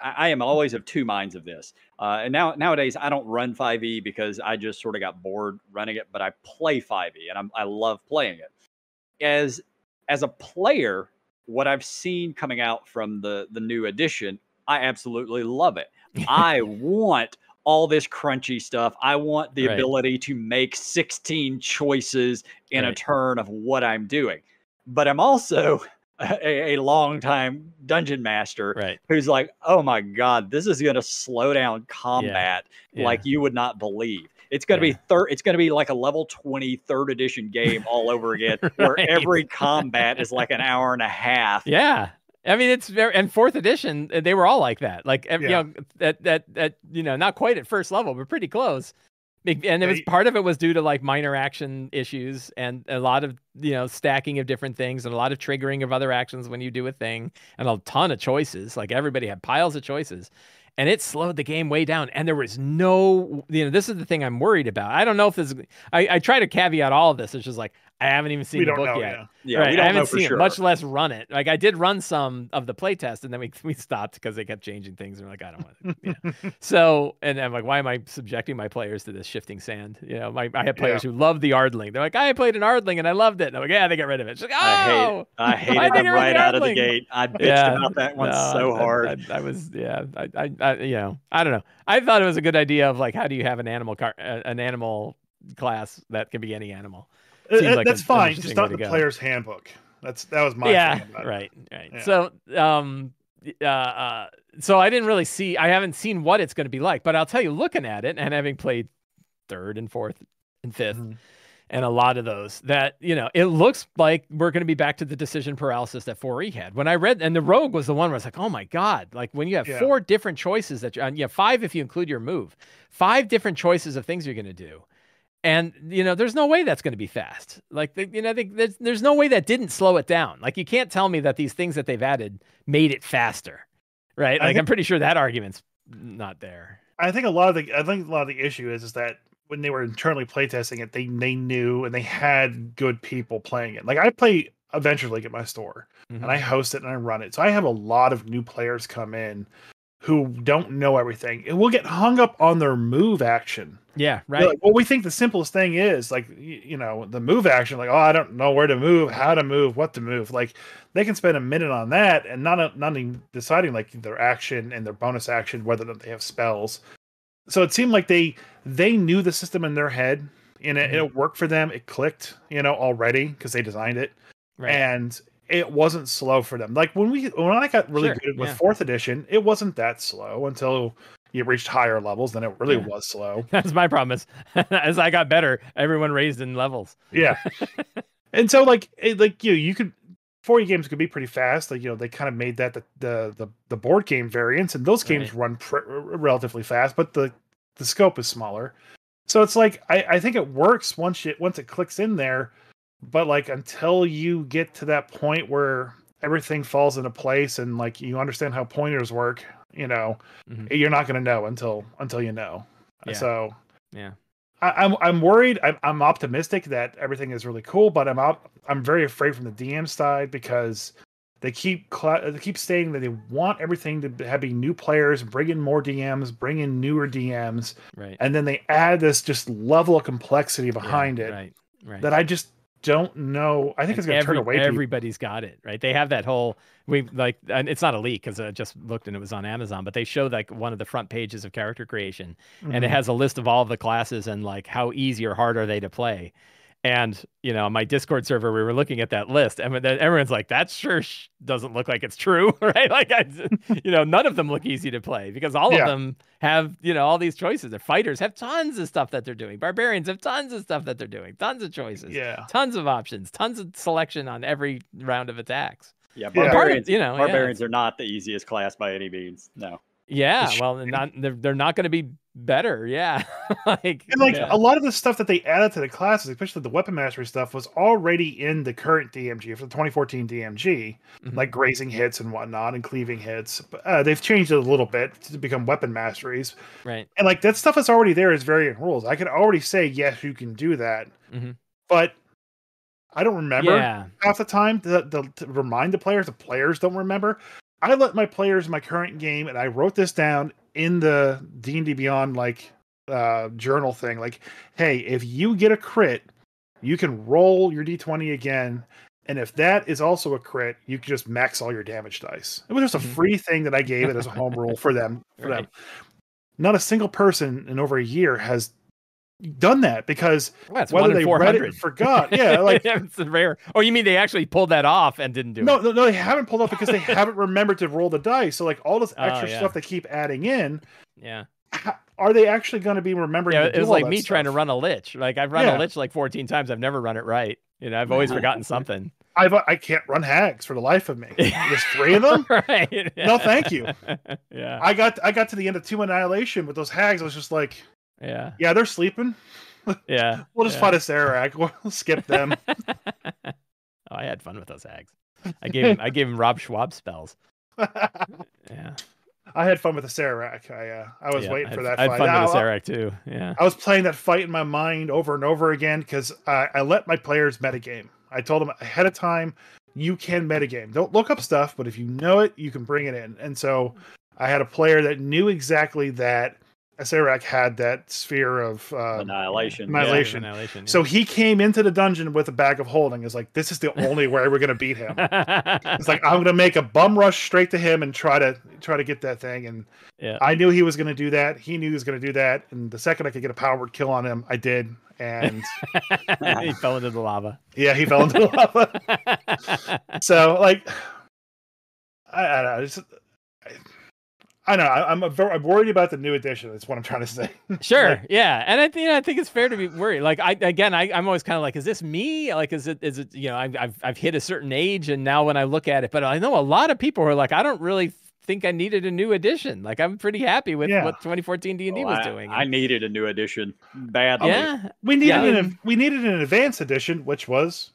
I am always of two minds of this. And nowadays I don't run 5e because I just sort of got bored running it, but I play 5e and I love playing it. As a player, what I've seen coming out from the new edition, I absolutely love it. I want all this crunchy stuff. I want the ability to make 16 choices in a turn of what I'm doing. But I'm also a long-time dungeon master who's like, oh my god, this is going to slow down combat like you would not believe. It's going to be it's going to be like a level 20 3rd edition game all over again, where every combat is like an hour and a half. Yeah. I mean, it's very, and 4th edition, they were all like that. Like, you know, that, you know, not quite at first level, but pretty close. And it was part of it was due to like minor action issues and a lot of, you know, stacking of different things and a lot of triggering of other actions when you do a thing and a ton of choices. Like everybody had piles of choices. And it slowed the game way down. And there was no, you know, this is the thing I'm worried about. I don't know if this, I try to caveat all of this. It's just like, I haven't even seen the book yet. Yeah, right. I haven't seen it, much less run it. Like I did run some of the playtest and then we stopped because they kept changing things. And we're like, I don't want it. Yeah. So, and I'm like, why am I subjecting my players to this shifting sand? You know, I have players who love the Ardling. They're like, I played an Ardling and I loved it. And I'm like, yeah, they got rid of it. She's like, oh, I hated them right out of the gate. I bitched about that one so hard. I was, you know, I don't know. I thought it was a good idea of like, how do you have an animal class that can be any animal? Like that's fine. Just not the player's handbook. That was my thing about right. Yeah. So so I didn't really see. I haven't seen what it's going to be like, but I'll tell you, looking at it and having played 3rd and 4th and 5th, and a lot of those, that you know, it looks like we're going to be back to the decision paralysis that 4E had. When I read, and the Rogue was the one where I was like, oh my god, like when you have 4 different choices that you have 5 if you include your move, 5 different choices of things you're going to do. And, you know, there's no way that's going to be fast. Like, you know, there's no way that didn't slow it down. Like, you can't tell me that these things that they've added made it faster, right? Like, I'm pretty sure that argument's not there. I think a lot of the issue is that when they were internally playtesting it, they knew and they had good people playing it. Like, I play Adventure League at my store, and I host it and I run it. So I have a lot of new players come in who don't know everything. It will get hung up on their move action. Yeah, right. Like, well, we think the simplest thing is like, you know, the move action, like, oh, I don't know where to move, how to move, what to move. Like, they can spend a minute on that and not even deciding like their action and their bonus action, whether or not they have spells. So it seemed like they knew the system in their head and it worked for them. It clicked, you know, already because they designed it. Right. And it wasn't slow for them. Like when I got really good with 4th edition, it wasn't that slow until you reached higher levels. Then it really was slow. That's my problem. As I got better, everyone raised in levels. Yeah. And so you could 4E games could be pretty fast. Like, you know, they kind of made that the board game variants, and those games run relatively fast, but the scope is smaller. So it's like I think it works once it clicks in there. But like until you get to that point where everything falls into place and like you understand how pointers work, you know, you're not going to know until you know. Yeah. So I'm worried. I'm optimistic that everything is really cool, but I'm very afraid from the DM side because they keep stating that they want everything to be new players, bring in more DMs, bring in newer DMs, right? And then they add this just level of complexity behind it, right? That I just don't know. I think it's going to turn away. Everybody's got it, right? They have that whole and it's not a leak because I just looked and it was on Amazon, but they showed like one of the front pages of character creation, and it has a list of all of the classes and like how easy or hard are they to play. And, you know, on my Discord server, we were looking at that list and then everyone's like, that sure doesn't look like it's true, right? Like, you know, none of them look easy to play because all of them have, you know, all these choices. The fighters have tons of stuff that they're doing. Barbarians have tons of stuff that they're doing. Tons of choices. Yeah. Tons of options. Tons of selection on every round of attacks. Yeah, barbarians, you know, barbarians are not the easiest class by any means. No. Yeah, well, they're not going to be better. Yeah, a lot of the stuff that they added to the classes, especially the weapon mastery stuff, was already in the current DMG for the 2014 DMG, like grazing hits and whatnot and cleaving hits. They've changed it a little bit to become weapon masteries, right? And like that stuff is already there as variant rules. I could already say yes, you can do that, but I don't remember half the time to remind the players don't remember. I let my players in my current game, and I wrote this down in the D&D Beyond journal thing. Like, hey, if you get a crit, you can roll your D20 again, and if that is also a crit, you can just max all your damage dice. It was just a free thing that I gave it as a home rule for them. Not a single person in over a year has done that, because whether they read it or forgot. Yeah, it's rare. Oh, you mean they actually pulled that off and didn't do it? No, they haven't pulled off because they haven't remembered to roll the dice. So all this extra stuff they keep adding in. Yeah. Are they actually going to be remembering? Yeah, it was like me trying to run a lich. Like I've run a lich like 14 times. I've never run it right. I've always forgotten something. I can't run hags for the life of me. There's 3 of them. Right. Yeah. No, thank you. Yeah. I got to the end of 2 Annihilation with those hags. I was just like, yeah, they're sleeping. Yeah. We'll just fight a Sarac. We'll skip them. I had fun with those hags. I gave him Rob Schwab spells. Yeah. I had fun with the Sarac. I was waiting for that fight. I had fun with the Sarac too. Yeah. I was playing that fight in my mind over and over again because I let my players metagame. I told them ahead of time, you can metagame. Don't look up stuff, but if you know it, you can bring it in. And so I had a player that knew exactly that Sarac had that sphere of annihilation. Annihilation. So he came into the dungeon with a bag of holding. It's like, this is the only way we're going to beat him. It's like, I'm going to make a bum rush straight to him and try to get that thing. And I knew he was going to do that. He knew he was going to do that. And the second I could get a powered kill on him, I did. And he fell into the lava. Yeah, he fell into the lava. So I know. I'm worried about the new edition. That's what I'm trying to say. Sure. Yeah. And I think it's fair to be worried. I'm always kind of like, is this me? Like, is it, I've hit a certain age, and now when I look at it, but I know a lot of people who are like, I don't really think I needed a new edition. Like, I'm pretty happy with what 2014 D&D was doing. I needed a new edition badly. Yeah. We needed an advanced edition, which was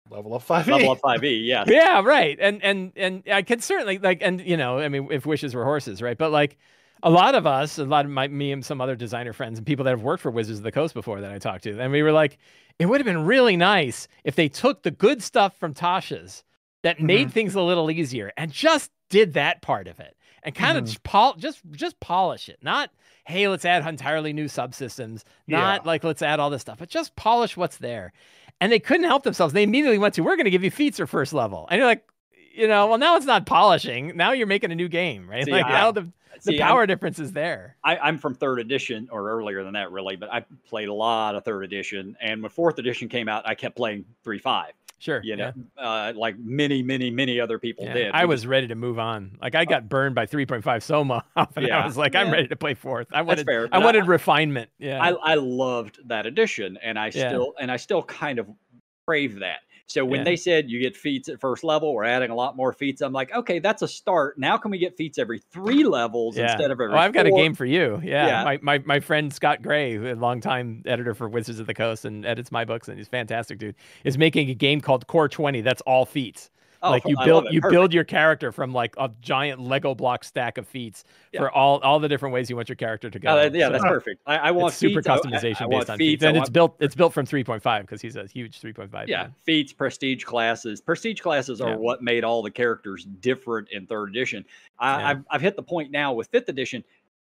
Level Up 5e. Level Up 5e, yeah. Yeah, right. And I could certainly if wishes were horses, right? But a lot of me and some other designer friends and people that have worked for Wizards of the Coast before that I talked to, and we were like, it would have been really nice if they took the good stuff from Tasha's that made things a little easier and just did that part of it and kind of just polish it. Not, hey, let's add entirely new subsystems. Not let's add all this stuff, but just polish what's there. And they couldn't help themselves. They immediately went to, we're going to give you feats for first level. And you're like, well, now it's not polishing. Now you're making a new game, right? Now the power difference is there. I'm from 3rd edition, or earlier than that, really. But I played a lot of 3rd edition. And when 4th edition came out, I kept playing 3.5. Sure. Like many other people did. I was ready to move on. Like, I got burned by 3.5 so much. And I was like, I'm ready to play 4th. I wanted refinement. Yeah. I loved that edition, and I still kind of crave that. So when they said you get feats at first level, we're adding a lot more feats. I'm like, okay, that's a start. Now can we get feats every 3 levels instead of every 4? I've got a game for you. Yeah. My friend Scott Gray, a longtime editor for Wizards of the Coast and edits my books, and he's a fantastic dude, is making a game called Core 20 that's all feats. You build your character from a giant Lego block stack of feats for all the different ways you want your character to go. That's perfect. I want super customization based on feats, and it's built from 3.5 because he's a huge 3.5. Yeah, feats, prestige classes. Prestige classes are what made all the characters different in 3rd edition. I've hit the point now with 5th edition.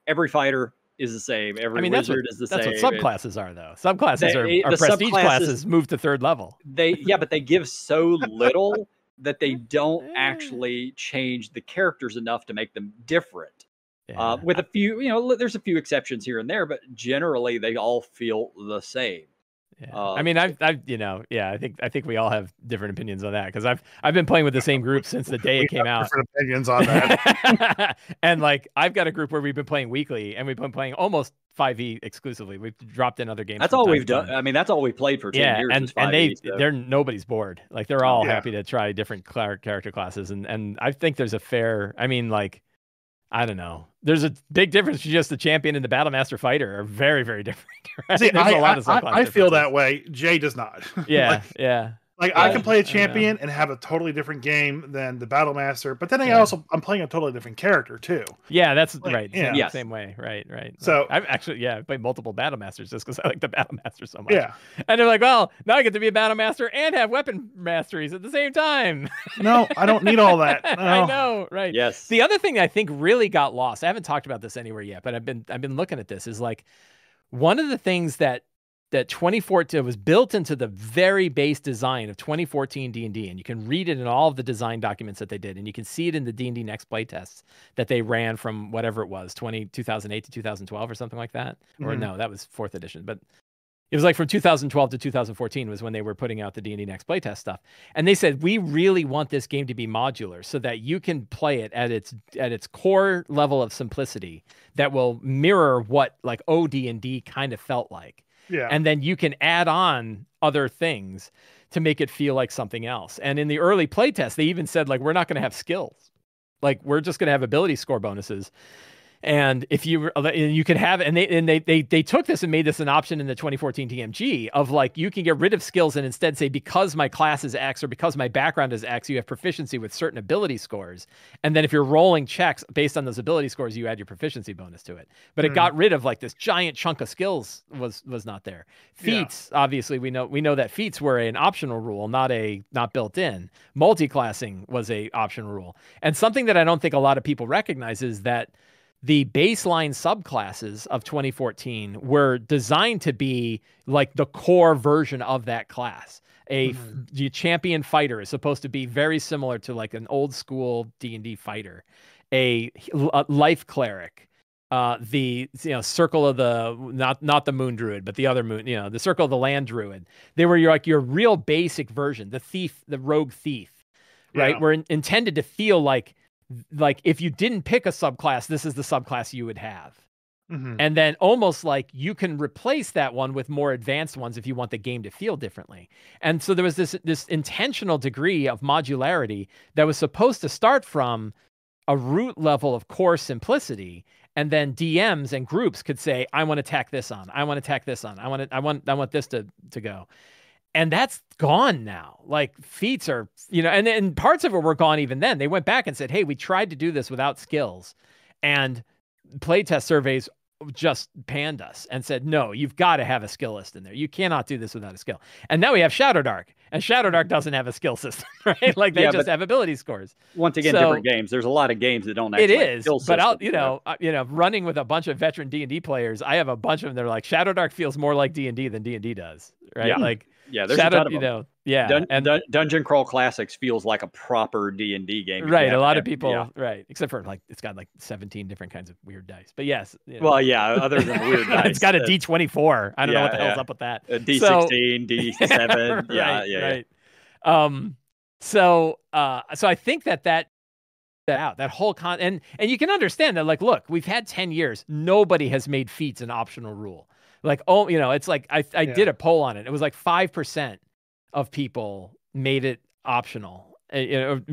Every fighter is the same. Every wizard is the same. That's what subclasses are, though. Subclasses are prestige classes moved to 3rd level. But they give so little that they don't actually change the characters enough to make them different. With a few, there's a few exceptions here and there, but generally they all feel the same. Yeah. I think we all have different opinions on that, because I've been playing with the same group since the day it came out. Different opinions on that. And I've got a group where we've been playing weekly, and we've been playing almost 5e exclusively. We've dropped in other games. That's all we've done. I mean, that's all we played for 10 years. And they're nobody's bored. They're all happy to try different character classes, and I think there's a fair. I don't know. There's a big difference between just the champion and the battle master fighter are very, very different. Right? See, I feel that way. Jay does not. Yeah, yeah. Like I can play a champion and have a totally different game than the battle master, but then I'm playing a totally different character too. Yeah, that's right. Yeah, same way. Right. So I've actually I played multiple battle masters just because I like the battle master so much. Yeah, and they're like, well, now I get to be a battle master and have weapon masteries at the same time. No, I don't need all that. No. I know, right? Yes. The other thing I think really got lost. I haven't talked about this anywhere yet, but I've been looking at this. Is like one of the things that 2014 was built into the very base design of 2014 D&D, and you can read it in all of the design documents that they did, and you can see it in the D&D Next playtests that they ran from whatever it was, 2008 to 2012 or something like that. Or no, that was 4th edition, but it was like from 2012 to 2014 was when they were putting out the D&D Next playtest stuff. And they said, we really want this game to be modular so that you can play it at its core level of simplicity that will mirror what like OD&D kind of felt like. Yeah. And then you can add on other things to make it feel like something else. And in the early playtest, they even said, like, we're not going to have skills. Like, we're just going to have ability score bonuses. And if you could have, and they took this and made this an option in the 2014 TMG of like, you can get rid of skills and instead say, because my class is X or because my background is X, you have proficiency with certain ability scores. And then if you're rolling checks based on those ability scores, you add your proficiency bonus to it. But it got rid of like this giant chunk of skills was not there. Feats, obviously we know that feats were an optional rule, not built in. Multi-classing was a optional rule. And something that I don't think a lot of people recognize is that the baseline subclasses of 2014 were designed to be like the core version of that class. The champion fighter is supposed to be very similar to like an old school D&D fighter. A life cleric, the circle of the not the moon druid, but the other moon, the circle of the land druid. They were your real basic version. The thief, the rogue thief, right? Were intended to feel like if you didn't pick a subclass, this is the subclass you would have. And then almost like you can replace that one with more advanced ones if you want the game to feel differently. And so there was this intentional degree of modularity that was supposed to start from a root level of core simplicity. And then DMs and groups could say, I want to tack this on. I want to tack this on. I want this to go. And that's gone now. Like feats are, and parts of it were gone even then. They went back and said, hey, we tried to do this without skills. And playtest surveys just panned us and said, no, you've got to have a skill list in there. You cannot do this without a skill. And now we have Shadow Dark. And Shadow Dark doesn't have a skill system, right? Like they just have ability scores. Once again, different games. There's a lot of games that don't actually have skill systems. But running with a bunch of veteran D&D players, I have a bunch of them that are like, Shadow Dark feels more like D&D than D&D does, right? Yeah. Like, there's Shadow, a ton of them. and Dungeon Crawl Classics feels like a proper D&D game. Right, a lot of people, right, except for like it's got like 17 different kinds of weird dice. But yes. Well, yeah, other than the weird dice. It's got a D24. I don't know what the hell's up with that. A D16, D7. Right. So I think that whole and you can understand that, like, look, we've had 10 years. Nobody has made feats an optional rule. Like, it's like I did a poll on it. It was like 5% of people made it optional. Didn't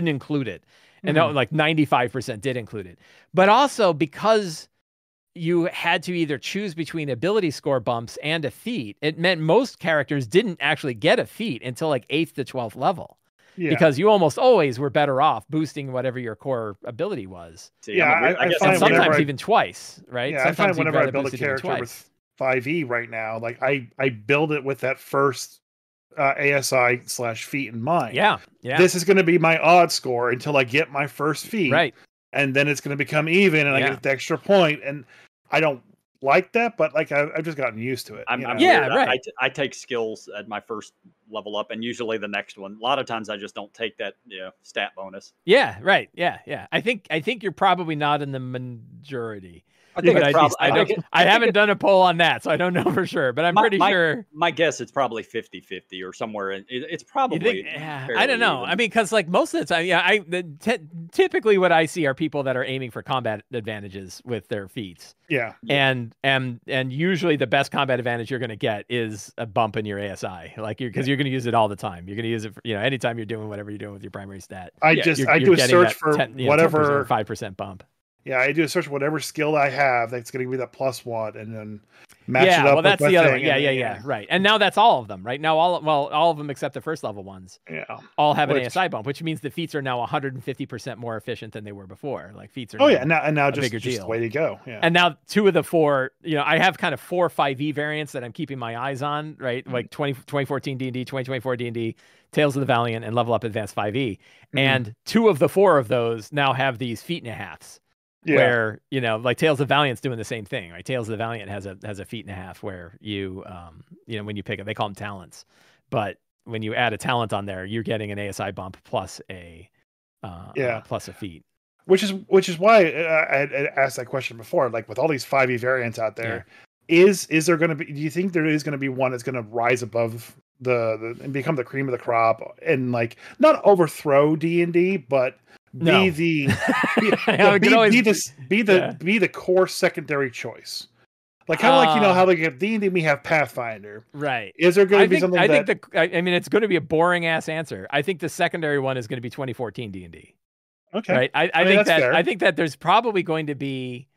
include it. And like 95% did include it. But also because you had to either choose between ability score bumps and a feat, it meant most characters didn't actually get a feat until like 8th to 12th level. Yeah. Because you almost always were better off boosting whatever your core ability was. I guess sometimes even twice, right? Yeah, sometimes I find whenever I build a character with 5e right now, like I build it with that first ASI/feat in mind. Yeah. This is going to be my odd score until I get my first feat. Right. And then it's going to become even and I get the extra point. And I don't like that, but like I've just gotten used to it. Right. I take skills at my first level up and usually the next one. A lot of times I just don't take that stat bonus. Yeah, right. Yeah. I think you're probably not in the majority. I haven't done a poll on that, so I don't know for sure, but I'm pretty sure. My guess it's probably 50-50 or somewhere. It's probably. I don't know. Even. I mean, because like most of the time, typically what I see are people that are aiming for combat advantages with their feats. Yeah. And usually the best combat advantage you're going to get is a bump in your ASI, like because you're going to use it all the time. You're going to use it for, anytime you're doing whatever you're doing with your primary stat. I do a search for 5% bump. Yeah, I do a search for whatever skill I have that's going to be that +1, and then match it up. Well, that's with the other thing. one. Yeah, right. And now that's all of them, right? Now all of them except the first level ones. Yeah, all have an ASI bump, which means the feats are now 150% more efficient than they were before. Like feats are. Now just the way to go. Yeah. And now 2 of the 4, I have kind of 4 5e variants that I'm keeping my eyes on, right? Like 2014 D&D, 2024 D&D, Tales of the Valiant, and Level Up Advanced 5e. And 2 of the 4 of those now have these feat and a halves. Yeah. Where, like Tales of Valiant's doing the same thing, right? Tales of the Valiant has a feat and a half where you, when you pick it, they call them talents. But when you add a talent on there, you're getting an ASI bump plus a feat. Which is why I asked that question before. Like with all these 5e variants out there, is there going to be? Do you think there is going to be one that's going to rise above the and become the cream of the crop and like not overthrow D&D, but be the core secondary choice, like kind of like how like if D&D we have Pathfinder, right? Is there going to be something? I mean, it's going to be a boring ass answer. I think the secondary one is going to be 2014 D&D. Okay, right. I think that there's probably going to be.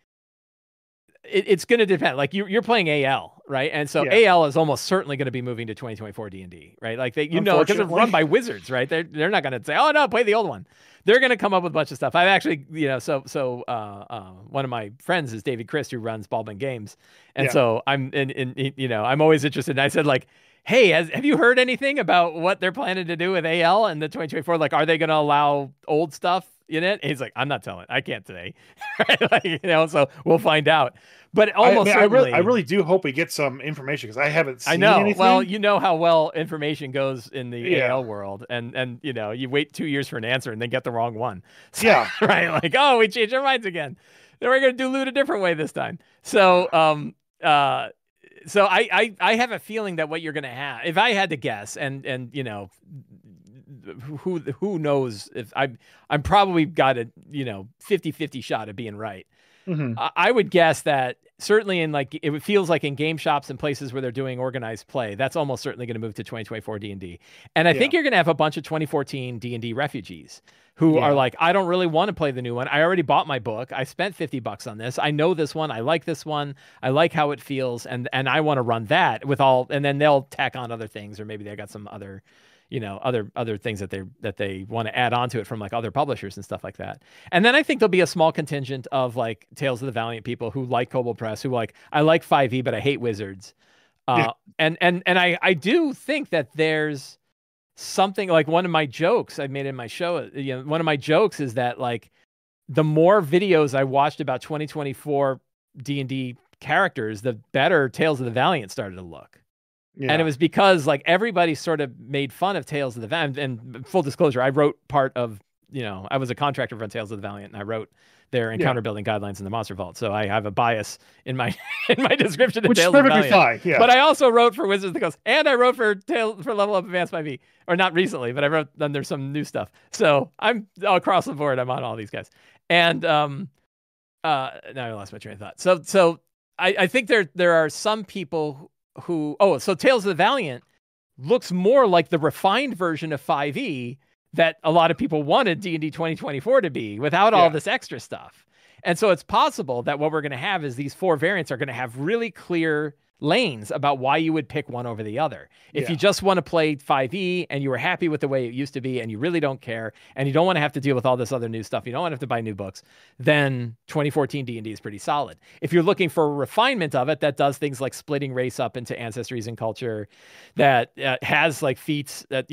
It's going to depend. Like you're playing AL, right? And so AL is almost certainly going to be moving to 2024 D&D, right? Like because it's run by wizards, right? They're not going to say, "Oh no, play the old one." They're going to come up with a bunch of stuff. I've actually, one of my friends is David Christ, who runs Baldwin Games, and so I'm I'm always interested. And I said like, "Hey, have you heard anything about what they're planning to do with AL and the 2024? Like, are they going to allow old stuff in it?" And he's like, "I'm not telling. I can't today." Right? So we'll find out. But I really do hope we get some information because I haven't seen anything. Well, you know how well information goes in the AL world, and you wait 2 years for an answer and then get the wrong one. So, right? Like, oh, we changed our minds again. Then we're gonna do loot a different way this time. So, so I have a feeling that what you're gonna have, if I had to guess, and who knows if I'm probably got a 50-50 shot of being right. Mm-hmm. I would guess that certainly in like it feels like in game shops and places where they're doing organized play, that's almost certainly going to move to 2024 D&D. And I think you're going to have a bunch of 2014 D&D refugees who are like, I don't really want to play the new one. I already bought my book. I spent $50 on this. I know this one. I like this one. I like how it feels, and I want to run that with all. And then they'll tack on other things, or maybe they got some other. Other things that they want to add on to it from like other publishers and stuff like that. And then I think there'll be a small contingent of like Tales of the Valiant people who like Kobold Press, who like, I like 5e, but I hate wizards. And I do think that there's something like one of my jokes I made in my show. One of my jokes is that like the more videos I watched about 2024 D&D characters, the better Tales of the Valiant started to look. Yeah. And it was because like everybody sort of made fun of Tales of the Valiant. And full disclosure, I wrote part of, I was a contractor for Tales of the Valiant, and I wrote their encounter building guidelines in the Monster Vault. So I have a bias in my description of Tales of the Valiant. Fine, yeah. But I also wrote for Wizards of the Coast, and I wrote for Level Up Advanced 5e, or not recently, but I wrote under some new stuff. So I'm across the board. I'm on all these guys. And now I lost my train of thought. So I think there are some people so Tales of the Valiant looks more like the refined version of 5e that a lot of people wanted D&D 2024 to be without all this extra stuff. And so it's possible that what we're going to have is these 4 variants are going to have really clear lanes about why you would pick one over the other. If you just want to play 5e and you were happy with the way it used to be and you really don't care and you don't want to have to deal with all this other new stuff, you don't want to have to buy new books, then 2014 D&D is pretty solid. If you're looking for a refinement of it that does things like splitting race up into ancestries and culture, that has like feats that,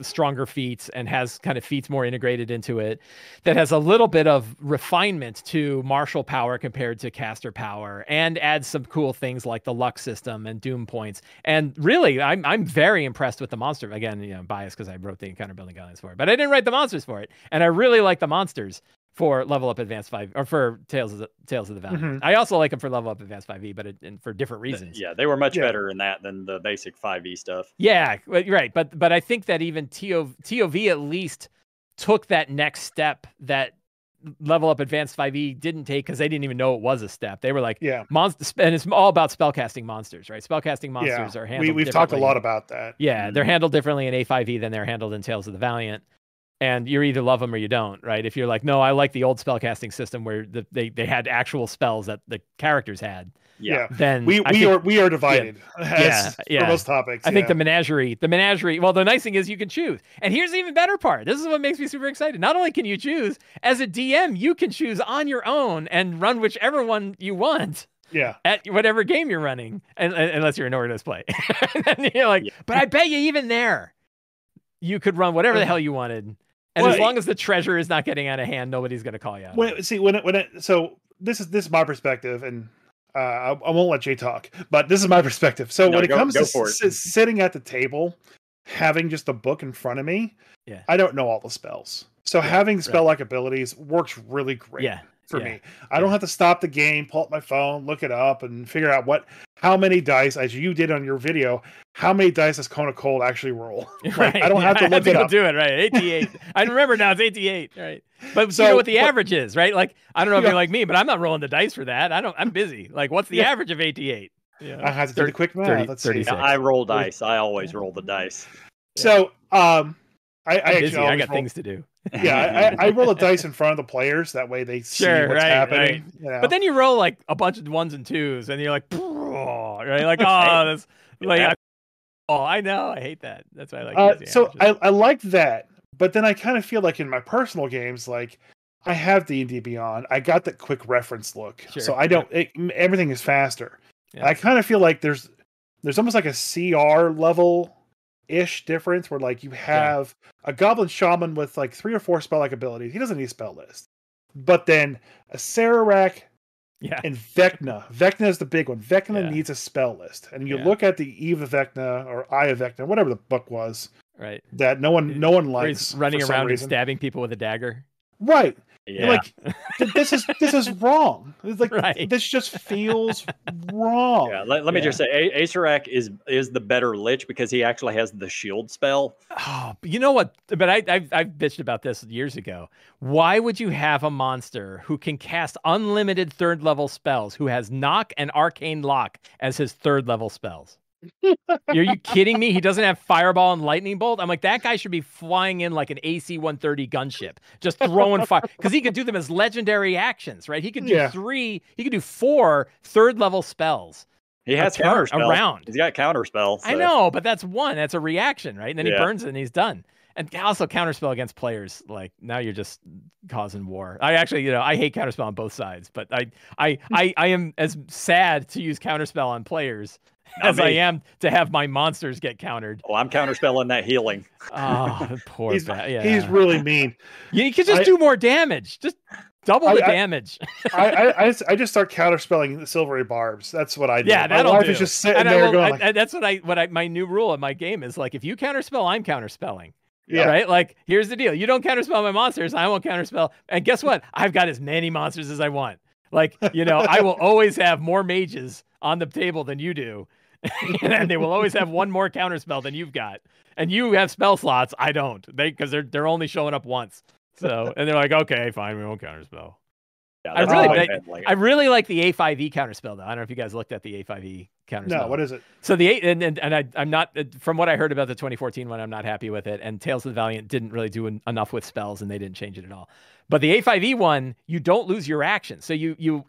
stronger feats and has kind of feats more integrated into it, that has a little bit of refinement to martial power compared to caster power, and adds some cool things like the luck system and doom points. And really, I'm very impressed with the monster. Again, biased because I wrote the encounter building guidelines for it, but I didn't write the monsters for it. And I really like the monsters for Level Up Advanced 5 or for Tales of the Valiant. Mm-hmm. I also like them for Level Up Advanced 5e, but for different reasons. Yeah, they were much better in that than the basic 5e stuff. Yeah, right. But I think that even TOV at least took that next step that Level Up Advanced 5e didn't take because they didn't even know it was a step. They were like, and it's all about spellcasting monsters, right? Spellcasting monsters are handled We've talked a lot about that. Yeah, they're handled differently in A5e than they're handled in Tales of the Valiant. And you either love them or you don't, right? If you're like, no, I like the old spellcasting system where they had actual spells that the characters had. Then we are divided. For most topics. I think the menagerie. Well, the nice thing is you can choose. And here's the even better part. This is what makes me super excited. Not only can you choose, as a DM, you can choose on your own and run whichever one you want. Yeah. At whatever game you're running, unless you're an organized play. And you're like, but I bet you even there, you could run whatever the hell you wanted. And as long as the treasure is not getting out of hand, nobody's going to call you out. So this is my perspective, and I won't let Jay talk, but this is my perspective. So when it comes to sitting at the table, having just a book in front of me, I don't know all the spells. So having spell-like abilities works really great for me. I don't have to stop the game, pull up my phone, look it up, and figure out how many dice, as you did on your video, how many dice does Cone of Cold actually roll? Like, I don't have to look it up. Do it, right? 88. I remember now it's 88, right? But you know what the average is, right? Like, I don't know if you're like me, but I'm not rolling the dice for that. I'm busy. Like, what's the average of 88? Yeah. I have to do the quick math. Let's see. I roll dice. I always roll the dice. So, I got things to do. I roll the dice in front of the players. That way they see what's happening. Right. You know? But then you roll like a bunch of 1s and 2s, and you're like, right? Like, that's like, I know, I hate that. That's why I like. So I like that, but then I kind of feel like in my personal games, like I have D&D Beyond. I got that quick reference look, so I don't. Everything is faster. Yeah. I kind of feel like there's almost like a CR level ish difference where like you have a goblin shaman with like 3 or 4 spell like abilities. He doesn't need a spell list. But then a Sararak and Vecna is the big one. Vecna needs a spell list. And you look at the Eve of Vecna or Eye of Vecna, whatever the book was. Right. That no one likes. Running around and stabbing people with a dagger. Right. Yeah. Like this is wrong. It's like this just feels wrong. Yeah, let me just say, Acerak is the better Lich because he actually has the shield spell. Oh, you know what? But I've bitched about this years ago. Why would you have a monster who can cast unlimited 3rd level spells, who has Knock and Arcane Lock as his 3rd level spells? Are you kidding me? He doesn't have Fireball and Lightning Bolt. I'm like, that guy should be flying in like an AC-130 gunship, just throwing fire, because he could do them as legendary actions, right? He could do 4 3rd level spells. He has counter spells around. He's got counter spells. So. I know, but that's one. That's a reaction, right? And then he burns it and he's done. And also counterspell against players, like now you're just causing war. I actually, I hate counterspell on both sides, but I am as sad to use counterspell on players as I am to have my monsters get countered. Oh, I'm counterspelling that healing. Oh, poor guy. He's really mean. You can just do more damage. Just double the damage. I just start counterspelling the silvery barbs. That's what I do. Yeah, that'll my do. Is just sitting there going. That's my new rule in my game is like, if you counterspell, I'm counterspelling. Yeah. Right? Like, here's the deal. You don't counterspell my monsters, I won't counterspell. And guess what? I've got as many monsters as I want. Like, I will always have more mages on the table than you do. And they will always have one more counterspell than you've got. And you have spell slots. I don't. Because they're only showing up once. So, and they're like, okay, fine, we won't counterspell. Yeah, I really like the A5E counterspell, though. I don't know if you guys looked at the A5E counterspell. No, what is it? So I'm not, from what I heard about the 2014 one, I'm not happy with it. And Tales of the Valiant didn't really do enough with spells, and they didn't change it at all. But the A5E one, you don't lose your action, so you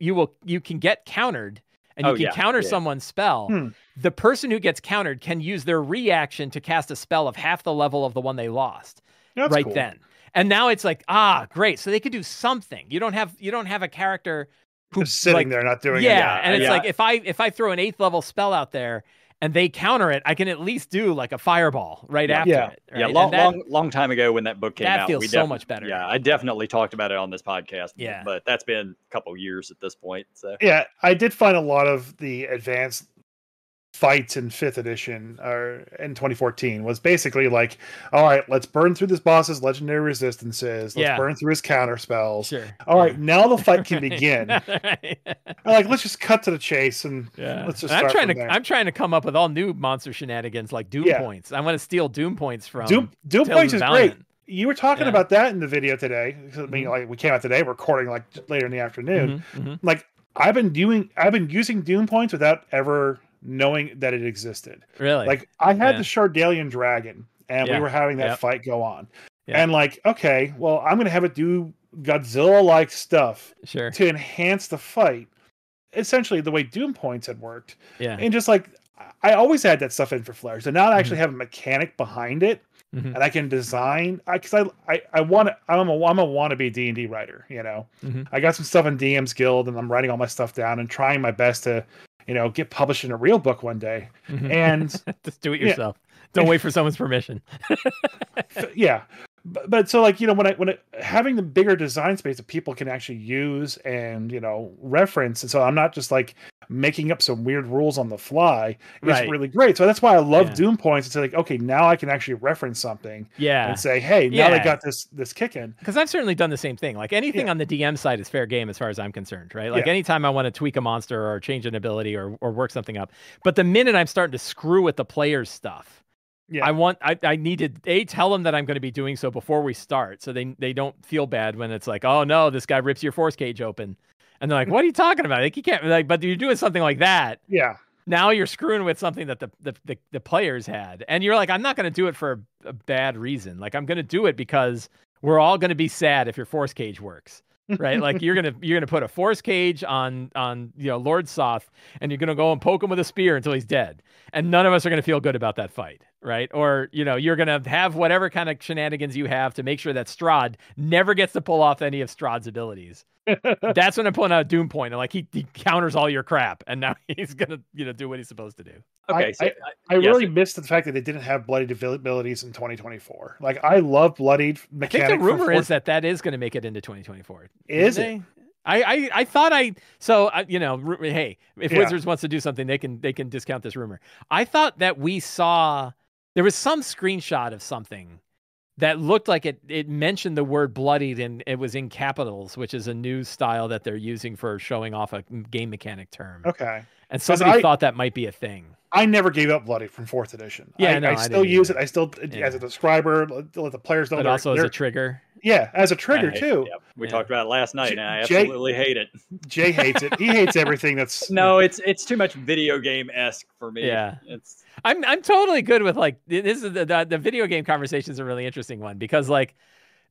can get countered, and you can counter someone's spell. The person who gets countered can use their reaction to cast a spell of half the level of the one they lost. That's cool. Then. And now it's like, great. So they could do something. You don't have a character who's just sitting there not doing it. Yeah, and it's like if I throw an 8th level spell out there and they counter it, I can at least do like a fireball after it. Right? Yeah, long time ago when that book came out. That feels so much better. Yeah, I definitely talked about it on this podcast. Yeah. But that's been a couple years at this point. So yeah, I did find a lot of the advanced fights in 5th edition or in 2014 was basically like, all right, let's burn through this boss's legendary resistances. Let's burn through his counter spells. Sure. All right, now the fight can begin. Like, let's just cut to the chase and let's just start from there. I'm trying to come up with all new monster shenanigans like Doom points. I want to steal Doom points from Doom points is great. you were talking about that in the video today. I mean, like we came out today, we're recording like later in the afternoon. Like I've been using Doom points without ever knowing that it existed. Really? Like I had the Shardalian dragon, and we were having that fight go on, and like, okay, well, I'm gonna have it do Godzilla-like stuff to enhance the fight. Essentially, the way Doom points had worked, and just like I always had that stuff in for flares, and now I actually have a mechanic behind it. And I can design because I'm a wannabe D&D writer, you know. I got some stuff in DM's Guild, and I'm writing all my stuff down and trying my best to, you know, get published in a real book one day. And just do it yourself. Don't wait for someone's permission. But so like, you know, when having the bigger design space that people can actually use and, you know, reference, and so I'm not just like making up some weird rules on the fly. It's really great. So that's why I love Doom points. It's like, okay, now I can actually reference something and say, hey, now I got this kicking. Because I've certainly done the same thing. Like anything on the DM side is fair game as far as I'm concerned, right? Like anytime I want to tweak a monster or change an ability or work something up. But the minute I'm starting to screw with the player's stuff, I need to tell them that I'm going to be doing so before we start, so they don't feel bad when it's like, oh no, this guy rips your force cage open, and they're like, what are you talking about? Like you can't, like, but you're doing something like that. Now you're screwing with something that the players had, and you're like, I'm not going to do it for a bad reason. Like I'm going to do it because we're all going to be sad if your force cage works. Right, like you're gonna put a force cage on you know Lord Soth, and you're gonna go and poke him with a spear until he's dead, and none of us are gonna feel good about that fight, right? Or you know you're gonna have whatever kind of shenanigans you have to make sure that Strahd never gets to pull off any of Strahd's abilities. That's when I'm pulling out a Doom point, and like he counters all your crap, and now he's gonna do what he's supposed to do. Okay, I really missed the fact that they didn't have bloodied abilities in 2024. Like I love bloodied mechanics. I think the rumor is that is going to make it into 2024. Is it? I thought you know, hey, if Wizards wants to do something, they can discount this rumor. I thought that we saw there was some screenshot of something that looked like it mentioned the word bloodied, and it was in capitals, which is a new style that they're using for showing off a game mechanic term. Okay. And somebody thought that might be a thing. I never gave up bloodied from 4th edition. I still use it. I still, as a describer, let the players know. But also as a trigger. Yeah, as a trigger too. We talked about it last night, and I absolutely hate it. Jay hates it. He hates everything that's... No, it's too much video game-esque for me. Yeah. I'm totally good with like, this is the video game conversation is a really interesting one, because like,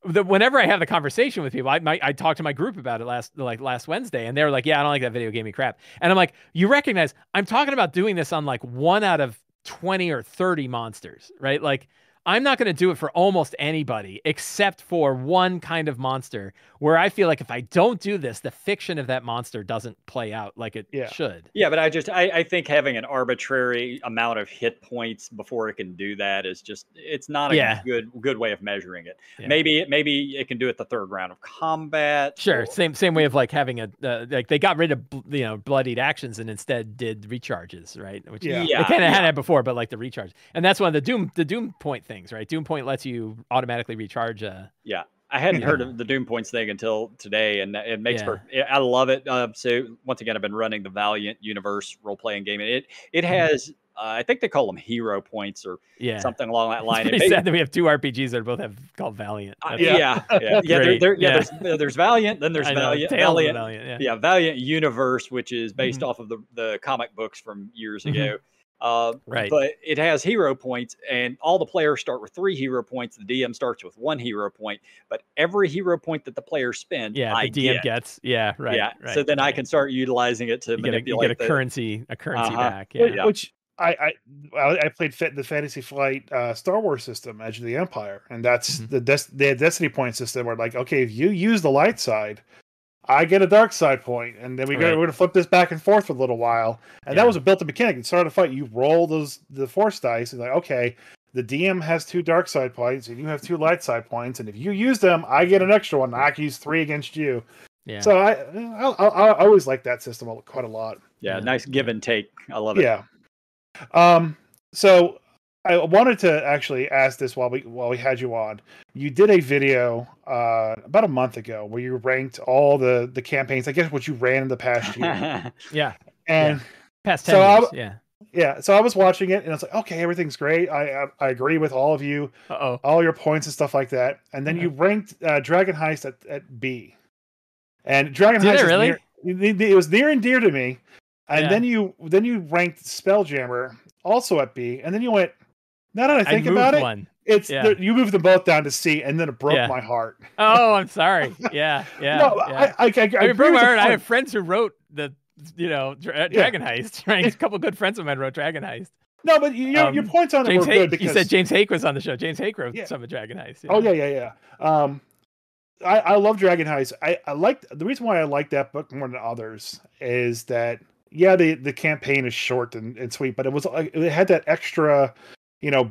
whenever I have the conversation with people, I talked to my group about it last Wednesday, and they were like, yeah, I don't like that video gamey crap. And I'm like, you recognize I'm talking about doing this on like 1 out of 20 or 30 monsters, right? Like I'm not going to do it for almost anybody except for one kind of monster where I feel like if I don't do this, the fiction of that monster doesn't play out like it should. Yeah, but I think having an arbitrary amount of hit points before it can do that is just, it's not a good way of measuring it. Yeah. Maybe it can do it the 3rd round of combat. Sure, same way of like having like they got rid of bloodied actions and instead did recharges, right? Which they kind of had it before, but like the recharge, and that's one of the Doom point things. Right, Doom point lets you automatically recharge. I hadn't heard of the Doom points thing until today, and it makes I love it. So once again, I've been running the Valiant Universe role playing game, and it has I think they call them hero points or something along that line. It's sad that we have 2 RPGs that both have called Valiant. There's Valiant, then there's Valiant. Valiant Universe, which is based off of the comic books from years ago. But it has hero points, and all the players start with 3 hero points. The DM starts with 1 hero point, but every hero point that the players spend, the DM gets. So then I can start utilizing it to manipulate. You get a currency back. Which I played the Fantasy Flight Star Wars system, Edge of the Empire, and that's the Destiny point system where like, okay, if you use the light side, I get a dark side point, and then we're going to flip this back and forth for a little while. And that was a built-in mechanic. At the start of the fight, you roll the force dice, and like, okay, the DM has 2 dark side points, and you have 2 light side points, and if you use them, I get an extra one. I can use 3 against you. Yeah. So I always like that system quite a lot. Yeah, nice give and take. I love it. Yeah. So I wanted to actually ask this while we had you on. You did a video about a month ago where you ranked all the campaigns, I guess what you ran in the past year. And past 10 years. Yeah, so I was watching it, and it's like, okay, everything's great. I agree with all of you, all your points and stuff like that. And then you ranked Dragon Heist at B, and Dragon Heist really? It was near and dear to me. And then you ranked Spelljammer also at B, and then you went. Now that I think about it, you moved them both down to C, and then it broke my heart. Oh, I'm sorry. Yeah. No, I broke my heart. I have friends who wrote the. Dragon Heist. Right? A couple of good friends of mine wrote Dragon Heist. No, but your points on it were good because you said James Hake was on the show. James Hake wrote some of Dragon Heist. Oh yeah. I love Dragon Heist. I like the reason why I like that book more than others is that the campaign is short and sweet, but it had that extra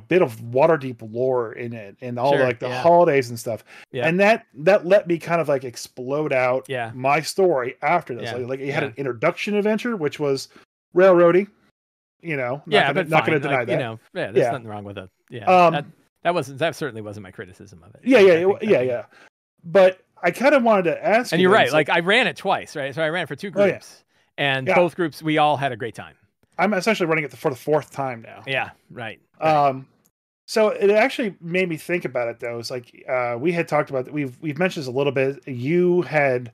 bit of Waterdeep lore in it and all the holidays and stuff. Yeah. And that let me kind of like explode out my story after this. Yeah. Like it had an introduction adventure, which was railroady, not going to deny that. There's nothing wrong with it. Yeah. That certainly wasn't my criticism of it. Yeah. But I kind of wanted to ask and you're right. Like I ran it twice, right? So I ran it for 2 groups and both groups, we all had a great time. I'm essentially running it for the 4th time now. Yeah, right. So it actually made me think about it though. It's like we had talked about we've mentioned this a little bit. You had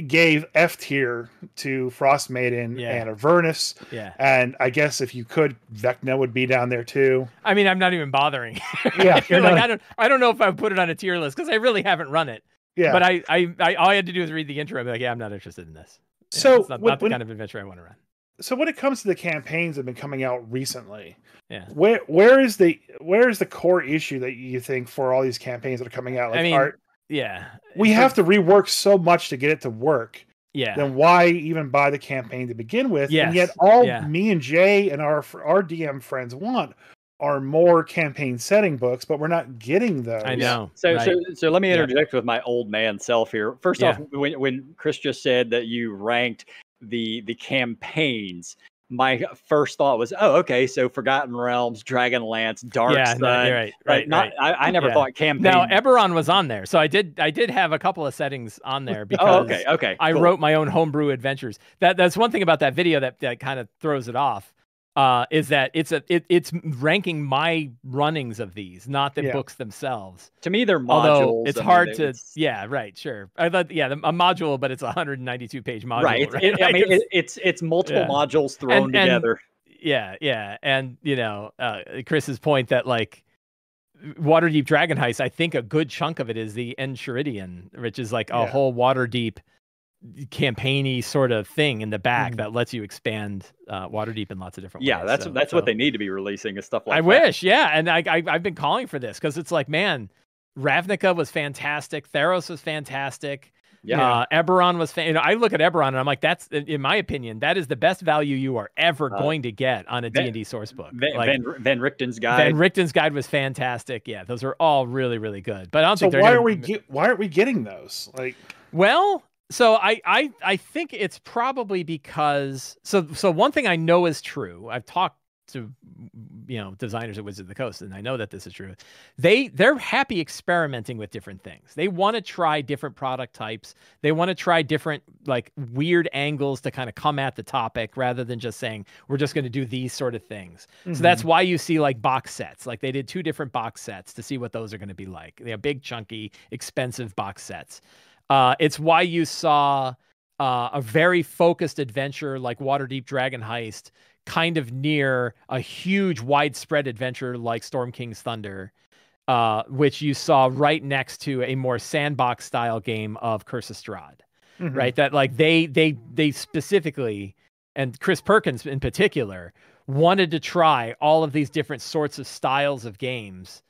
gave F tier to Frost Maiden and Avernus. Yeah. And I guess if you could, Vecna would be down there too. I mean, I'm not even bothering. Yeah. I don't know if I would put it on a tier list because I really haven't run it. Yeah. But I all I had to do was read the intro and be like, I'm not interested in this. So it's not the kind of adventure I want to run. So when it comes to the campaigns that have been coming out recently, where is the core issue that you think for all these campaigns that are coming out? Like, we have to rework so much to get it to work. Yeah. Then why even buy the campaign to begin with? Yes. And yet me and Jay and our DM friends want are more campaign setting books, but we're not getting those. I know. So let me interject with my old man self here. First off, when Chris just said that you ranked the campaigns, my first thought was, okay, so Forgotten Realms, Dragonlance, Dark Sun. Right. I never thought campaign. Now Eberron was on there, so I did have a couple of settings on there because I wrote my own homebrew adventures. That's one thing about that video that kind of throws it off. Is that it's ranking my runnings of these, not the books themselves. To me, they're modules. Although it's hard to, sure. I thought, a module, but it's a 192-page module. Right. It's multiple modules thrown together. And Chris's point that like Waterdeep Dragon Heist, I think a good chunk of it is the Enchiridion, which is like a whole Waterdeep campaign-y sort of thing in the back that lets you expand Waterdeep in lots of different ways. That's what they need to be releasing is stuff like that. I wish, and I've been calling for this because it's like, man, Ravnica was fantastic, Theros was fantastic, Eberron was I look at Eberron and I'm like, that's, in my opinion, that is the best value you are ever going to get on a D&D source book. Van Richten's guide. Van Richten's guide was fantastic. Yeah, those are all really, really good. But I don't think why aren't we getting those? Like, well. So I think it's probably because so one thing I know is true. I've talked to designers at Wizards of the Coast, and I know that this is true. They're happy experimenting with different things. They want to try different product types. They want to try different like weird angles to kind of come at the topic rather than just saying we're just going to do these sort of things. Mm-hmm. So that's why you see like box sets. Like they did 2 different box sets to see what those are going to be like. They have big, chunky, expensive box sets. It's why you saw a very focused adventure like Waterdeep Dragon Heist kind of near a huge widespread adventure like Storm King's Thunder, which you saw right next to a more sandbox style game of Curse of Strahd, right? That like they specifically, and Chris Perkins in particular, wanted to try all of these different sorts of styles of games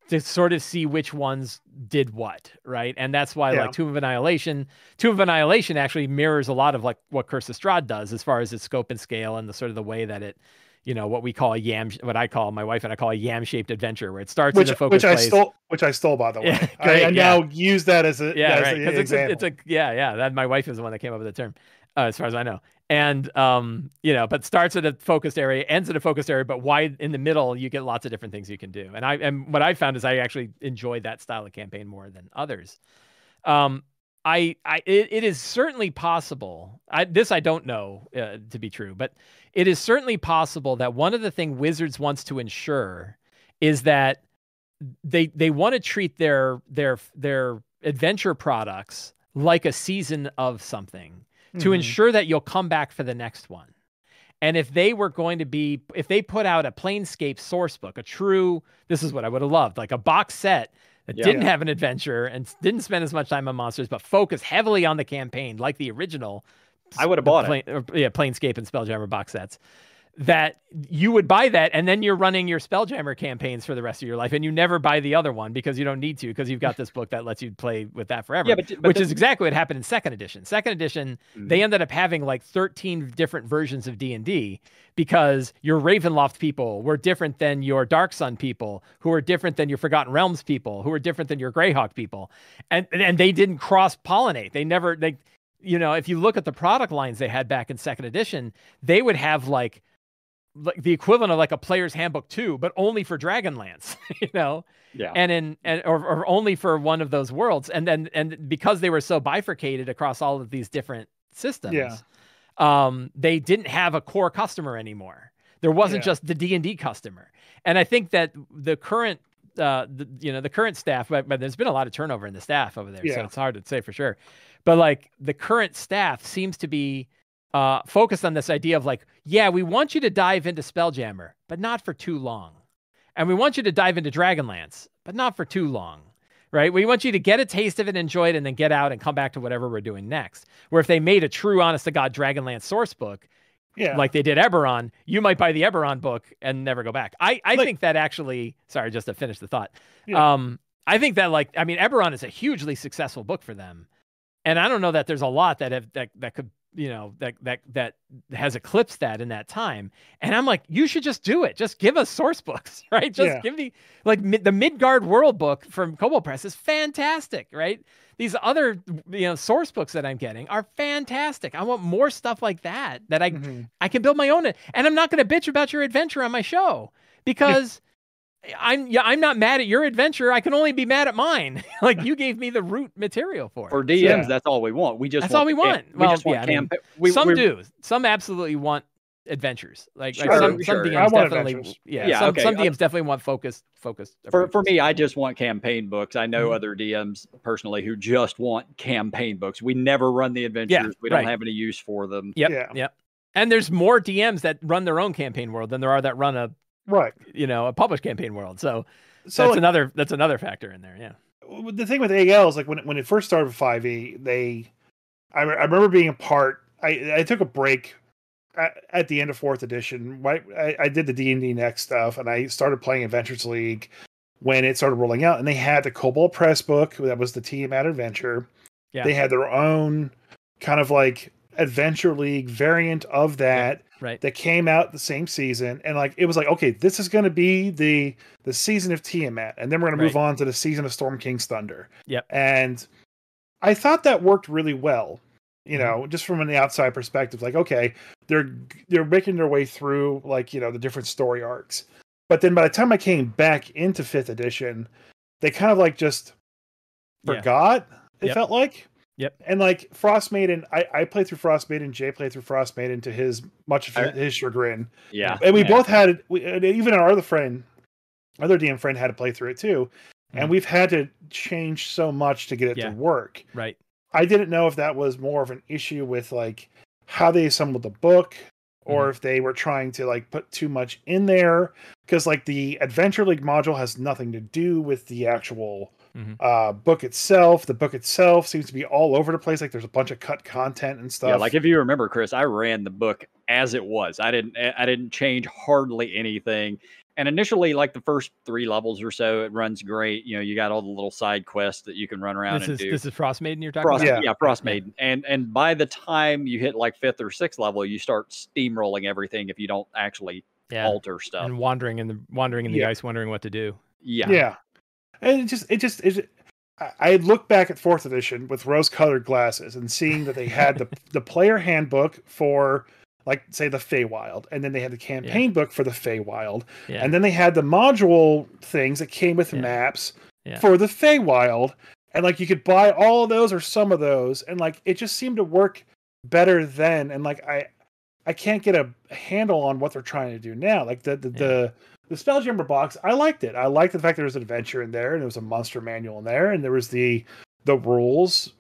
to sort of see which ones did what, right? And that's why like Tomb of Annihilation actually mirrors a lot of like what Curse of Strahd does as far as its scope and scale and the sort of the way that it, what we call my wife and I call a yam-shaped adventure, where it starts in a focus place. Which I stole, by the way. I now use that as an example. That my wife is the one that came up with the term, as far as I know. And, but starts at a focused area, ends at a focused area, but wide in the middle, you get lots of different things you can do. And what I found is I actually enjoy that style of campaign more than others. it is certainly possible. I don't know to be true, but it is certainly possible that one of the things Wizards wants to ensure is that they want to treat their adventure products like a season of something to ensure that you'll come back for the next one. And if they put out a Planescape source book, this is what I would have loved, like a box set that didn't have an adventure and didn't spend as much time on monsters, but focus heavily on the campaign, like the original. I would have bought it. Planescape and Spelljammer box sets. That you would buy that, and then you're running your Spelljammer campaigns for the rest of your life, and you never buy the other one because you don't need to, because you've got this book that lets you play with that forever. Yeah, which is exactly what happened in second edition. Second edition, they ended up having like 13 different versions of D&D because your Ravenloft people were different than your Dark Sun people, who are different than your Forgotten Realms people, who are different than your Greyhawk people, and they didn't cross-pollinate. If you look at the product lines they had back in second edition, they would have like the equivalent of like a player's handbook 2, but only for Dragonlance, or only for one of those worlds. And because they were so bifurcated across all of these different systems, they didn't have a core customer anymore. There wasn't just the D&D customer. And I think that the current, the current staff, but there's been a lot of turnover in the staff over there, so it's hard to say for sure. But like the current staff seems to be focused on this idea of like, we want you to dive into Spelljammer, but not for too long. And we want you to dive into Dragonlance, but not for too long, right? We want you to get a taste of it, enjoy it, and then get out and come back to whatever we're doing next. Where if they made a true, honest-to-God Dragonlance source book, like they did Eberron, you might buy the Eberron book and never go back. I think that actually, sorry, just to finish the thought. I think that Eberron is a hugely successful book for them. And I don't know that there's a lot that could, that has eclipsed that in that time. And I'm like, you should just do it. Just give us source books, right? Just give me the Midgard World book from Kobold Press is fantastic, right? These other, source books that I'm getting are fantastic. I want more stuff like that I can build my own. And I'm not going to bitch about your adventure on my show because I'm not mad at your adventure. I can only be mad at mine. Like you gave me the root material for it. For DMs, that's all we want. That's all we want. Some absolutely want adventures. Some DMs definitely. Some DMs definitely want focused. For me, I just want campaign books. I know other DMs personally who just want campaign books. We never run the adventures. We don't have any use for them. Yep. And there's more DMs that run their own campaign world than there are that run a published campaign world. So that's another factor in there. Yeah. The thing with AL is like when it first started with 5e, I remember being a part. I took a break at the end of 4th edition. I did the D&D Next stuff, and I started playing Adventures League when it started rolling out. And they had the Kobold Press book that was the Tiamat Adventure. Yeah. They had their own kind of like Adventure League variant of that. That came out the same season, and like it was like, okay, this is going to be the season of Tiamat, and then we're going to move on to the season of Storm King's Thunder. And I thought that worked really well, just from an outside perspective. Like, okay, they're making their way through like the different story arcs, but then by the time I came back into 5th edition, they kind of like just forgot. It felt like. And like Frost Maiden, I played through Frost Maiden, Jay played through Frost Maiden to his chagrin. And we both had it. Even our other DM friend had to play through it too. And we've had to change so much to get it to work. I didn't know if that was more of an issue with like how they assembled the book, or if they were trying to like put too much in there. Because like the Adventure League module has nothing to do with the actual book itself. The book itself seems to be all over the place. Like there's a bunch of cut content and stuff. Like if you remember, Chris, I ran the book as it was. I didn't change hardly anything. And initially, like the first 3 levels or so, it runs great. You got all the little side quests that you can run around and do. This is Frost Maiden you're talking about? Yeah, Frost Maiden. And by the time you hit like 5th or 6th level, you start steamrolling everything if you don't actually alter stuff. And wandering in the ice, wondering what to do. Yeah. And I look back at 4th edition with rose-colored glasses and seeing that they had the player handbook for, like, say, the Feywild, and then they had the campaign book for the Feywild, and then they had the module things that came with maps for the Feywild, and like you could buy all of those or some of those, and like it just seemed to work better then. And like I can't get a handle on what they're trying to do now. Like the Spelljammer box, I liked it. I liked the fact there was an adventure in there, and there was a monster manual in there, and there was the rules.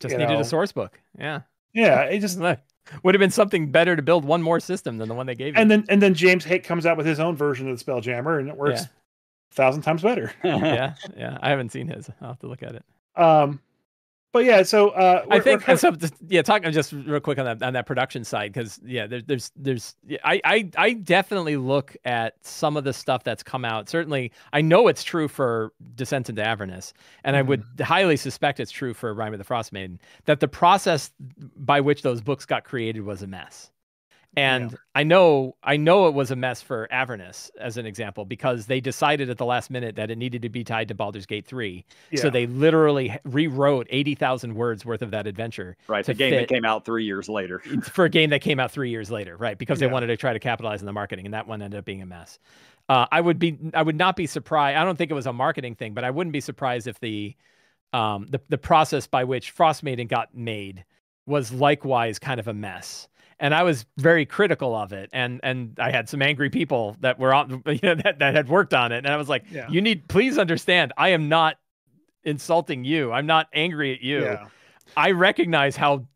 Just needed a source book. Yeah. Yeah, it just would have been something better to build one more system than the one they gave you. And then James Haight comes out with his own version of the Spelljammer, and it works 1,000 times better. yeah. I haven't seen his. I'll have to look at it. But yeah, so I think talking just real quick on that production side, because I definitely look at some of the stuff that's come out. Certainly, I know it's true for Descent into Avernus, and I would highly suspect it's true for Rime of the Frost Maiden, that the process by which those books got created was a mess. And I know it was a mess for Avernus, as an example, because they decided at the last minute that it needed to be tied to Baldur's Gate 3. Yeah. So they literally rewrote 80,000 words worth of that adventure. Right, the game that came out 3 years later. For a game that came out 3 years later, right, because they wanted to try to capitalize on the marketing, and that one ended up being a mess. I would not be surprised. I don't think it was a marketing thing, but I wouldn't be surprised if the process by which Frost Maiden got made was likewise kind of a mess. And I was very critical of it, and I had some angry people that were on, that had worked on it, and I was like, please understand, I am not insulting you. I'm not angry at you. Yeah. I recognize how,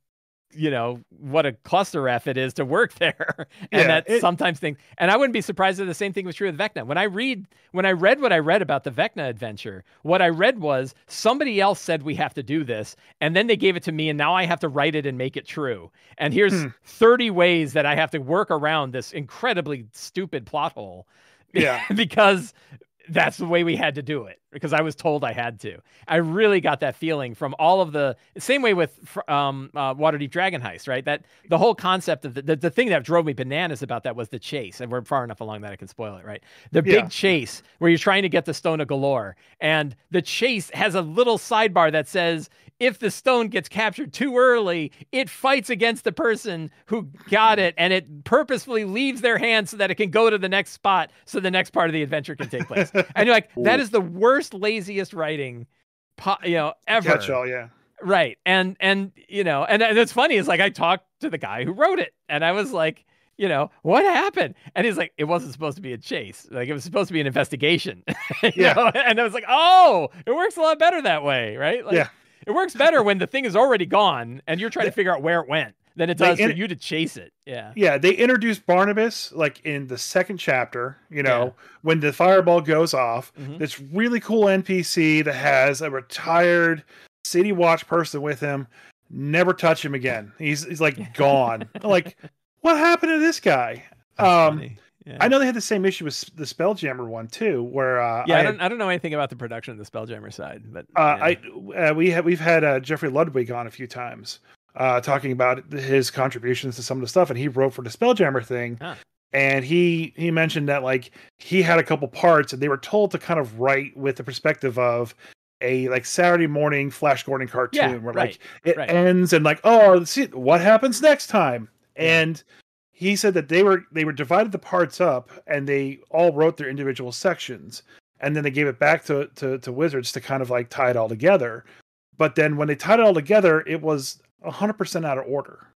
what a cluster F it is to work there, and sometimes things. And I wouldn't be surprised if the same thing was true with Vecna. When I read what I read about the Vecna adventure, what I read was somebody else said we have to do this, and then they gave it to me, and now I have to write it and make it true. And here's 30 ways that I have to work around this incredibly stupid plot hole. Yeah, because that's the way we had to do it, because I was told I had to. I really got that feeling from all of the same way with Waterdeep Dragon Heist, right? That the whole concept of the thing that drove me bananas about that was the chase. And we're far enough along that I can spoil it, right? The big chase where you're trying to get the Stone of Galore, and the chase has a little sidebar that says, if the stone gets captured too early, it fights against the person who got it, and it purposefully leaves their hand so that it can go to the next spot, so the next part of the adventure can take place. And you're like, that is the worst, laziest writing, ever. Catch-all, yeah. Right. And it's funny. It's like I talked to the guy who wrote it, and I was like, what happened? And he's like, it wasn't supposed to be a chase. Like, it was supposed to be an investigation. And I was like, oh, it works a lot better that way, right? Like, it works better when the thing is already gone and you're trying to figure out where it went than it does for you to chase it. Yeah. Yeah. They introduced Barnabas like in the second chapter, when the fireball goes off, this really cool NPC that has a retired City Watch person with him. Never touch him again. He's like gone. Like, what happened to this guy? Funny. Yeah. I know they had the same issue with the Spelljammer one too, where I don't know anything about the production of the Spelljammer side, but we've had Jeffrey Ludwig on a few times talking about his contributions to some of the stuff, and he wrote for the Spelljammer thing, and he mentioned that like he had a couple parts, and they were told to kind of write with the perspective of a like Saturday morning Flash Gordon cartoon where like it ends and like, oh, let's see what happens next time, and he said that they were divided the parts up, and they all wrote their individual sections, and then they gave it back to Wizards to kind of like tie it all together. But then when they tied it all together, it was 100% out of order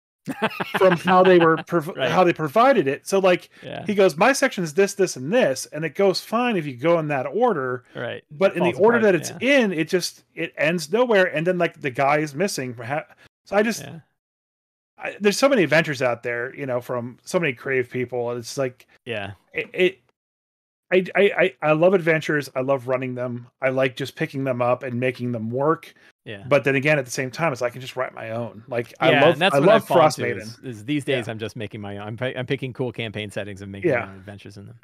from how they were how they provided it. So like he goes, my section is this, this, and this, and it goes fine if you go in that order. Right. But in the order that it's in, it ends nowhere, and then like the guy is missing. So I just. Yeah. There's so many adventures out there, from so many creative people. It's like, I love adventures. I love running them. I like just picking them up and making them work. Yeah. But then again, at the same time, it's like I can just write my own. Like I love Frost Maiden. Is these days I'm just making my own. I'm picking cool campaign settings and making my own adventures in them.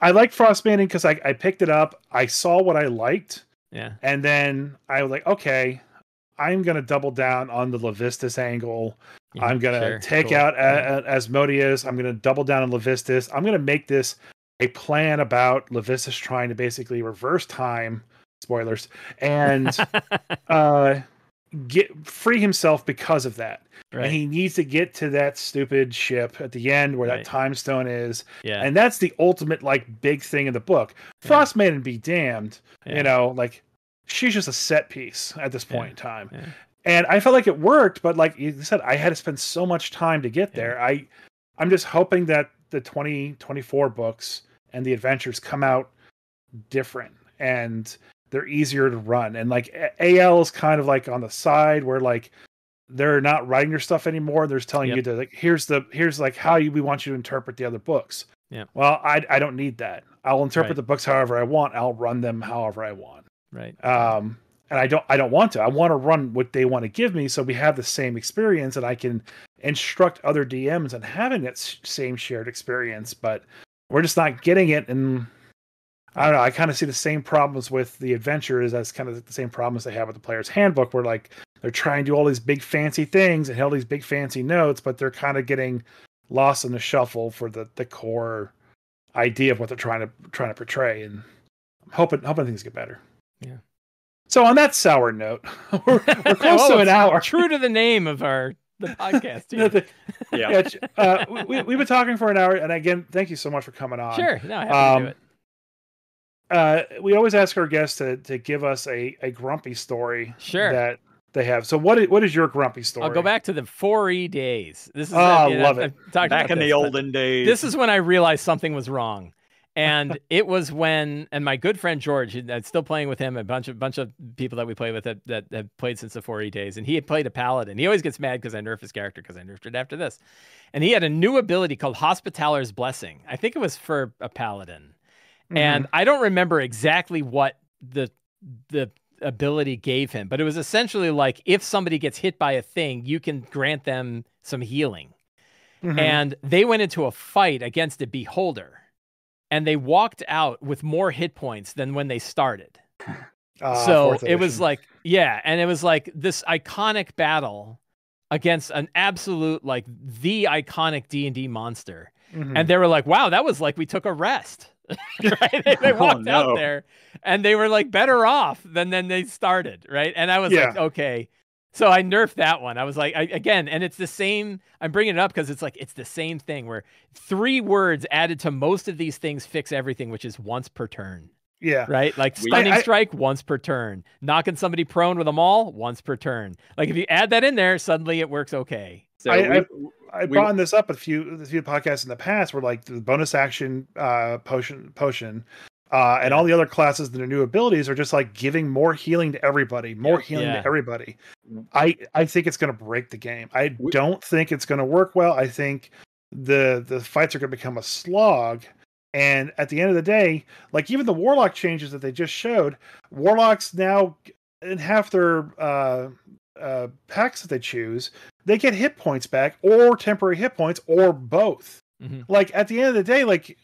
I like Frost Maiden because I picked it up. I saw what I liked. Yeah. And then I was like, okay, I'm going to double down on the Levistus angle. Yeah, I'm going to take out Asmodeus. I'm going to double down on Levistus. I'm going to make this a plan about Levistus trying to basically reverse time, spoilers, and free himself because of that. Right. And he needs to get to that stupid ship at the end where that time stone is. Yeah. And that's the ultimate like big thing in the book. Frost Maiden be damned. Yeah. Like she's just a set piece at this point in time. Yeah. And I felt like it worked, but like you said, I had to spend so much time to get there. I'm just hoping that the 2024 books and the adventures come out different and they're easier to run. And like AL is kind of like on the side where like they're not writing your stuff anymore. They're just telling you to like, here's like how we want you to interpret the other books. Yeah. Well, I don't need that. I'll interpret the books however I want. I'll run them however I want. Right. And I don't want to. I want to run what they want to give me, so we have the same experience, and I can instruct other DMs on having that same shared experience. But we're just not getting it, and I don't know. I kind of see the same problems with the adventures as kind of the same problems they have with the player's handbook, where like they're trying to do all these big fancy things and all these big fancy notes, but they're kind of getting lost in the shuffle for the core idea of what they're trying to portray. And I'm hoping things get better. Yeah. So on that sour note, we're close to an hour. True to the name of the podcast. We've been talking for an hour, and again, thank you so much for coming on. Sure, no, I have to do it. We always ask our guests to give us a grumpy story. Sure. That they have. So what is your grumpy story? I'll go back to the 4E days. This is love it. Back in the olden days. This is when I realized something was wrong. And it was when, and my good friend George, I'm still playing with him, a bunch of people that we play with that have played since the 4E days, and he had played a paladin. He always gets mad because I nerf his character because I nerfed it after this. And he had a new ability called Hospitaler's Blessing. I think it was for a paladin. Mm-hmm. And I don't remember exactly what the ability gave him, but it was essentially like if somebody gets hit by a thing, you can grant them some healing. Mm-hmm. And they went into a fight against a beholder. And they walked out with more hit points than when they started. So it was like, and it was like this iconic battle against an absolute, like the iconic D&D monster. Mm-hmm. And they were like, wow, that was like we took a rest. Right? They walked out there and they were like better off than they started. Right. And I was like, okay. So I nerfed that one. I was like, again, and it's the same. I'm bringing it up because it's like, it's the same thing where 3 words added to most of these things fix everything, which is once per turn. Yeah. Right. Like stunning strike once per turn, knocking somebody prone with a maul once per turn. Like if you add that in there, suddenly it works. Okay. So I brought this up a few podcasts in the past where like the bonus action potion. And all the other classes that are new abilities are just like giving more healing to everybody, to everybody. I think it's going to break the game. I don't think it's going to work well. I think the fights are going to become a slog. And at the end of the day, like even the warlock changes that they just showed, warlocks now in half their packs that they choose, they get hit points back or temporary hit points or both. Mm-hmm. Like at the end of the day, like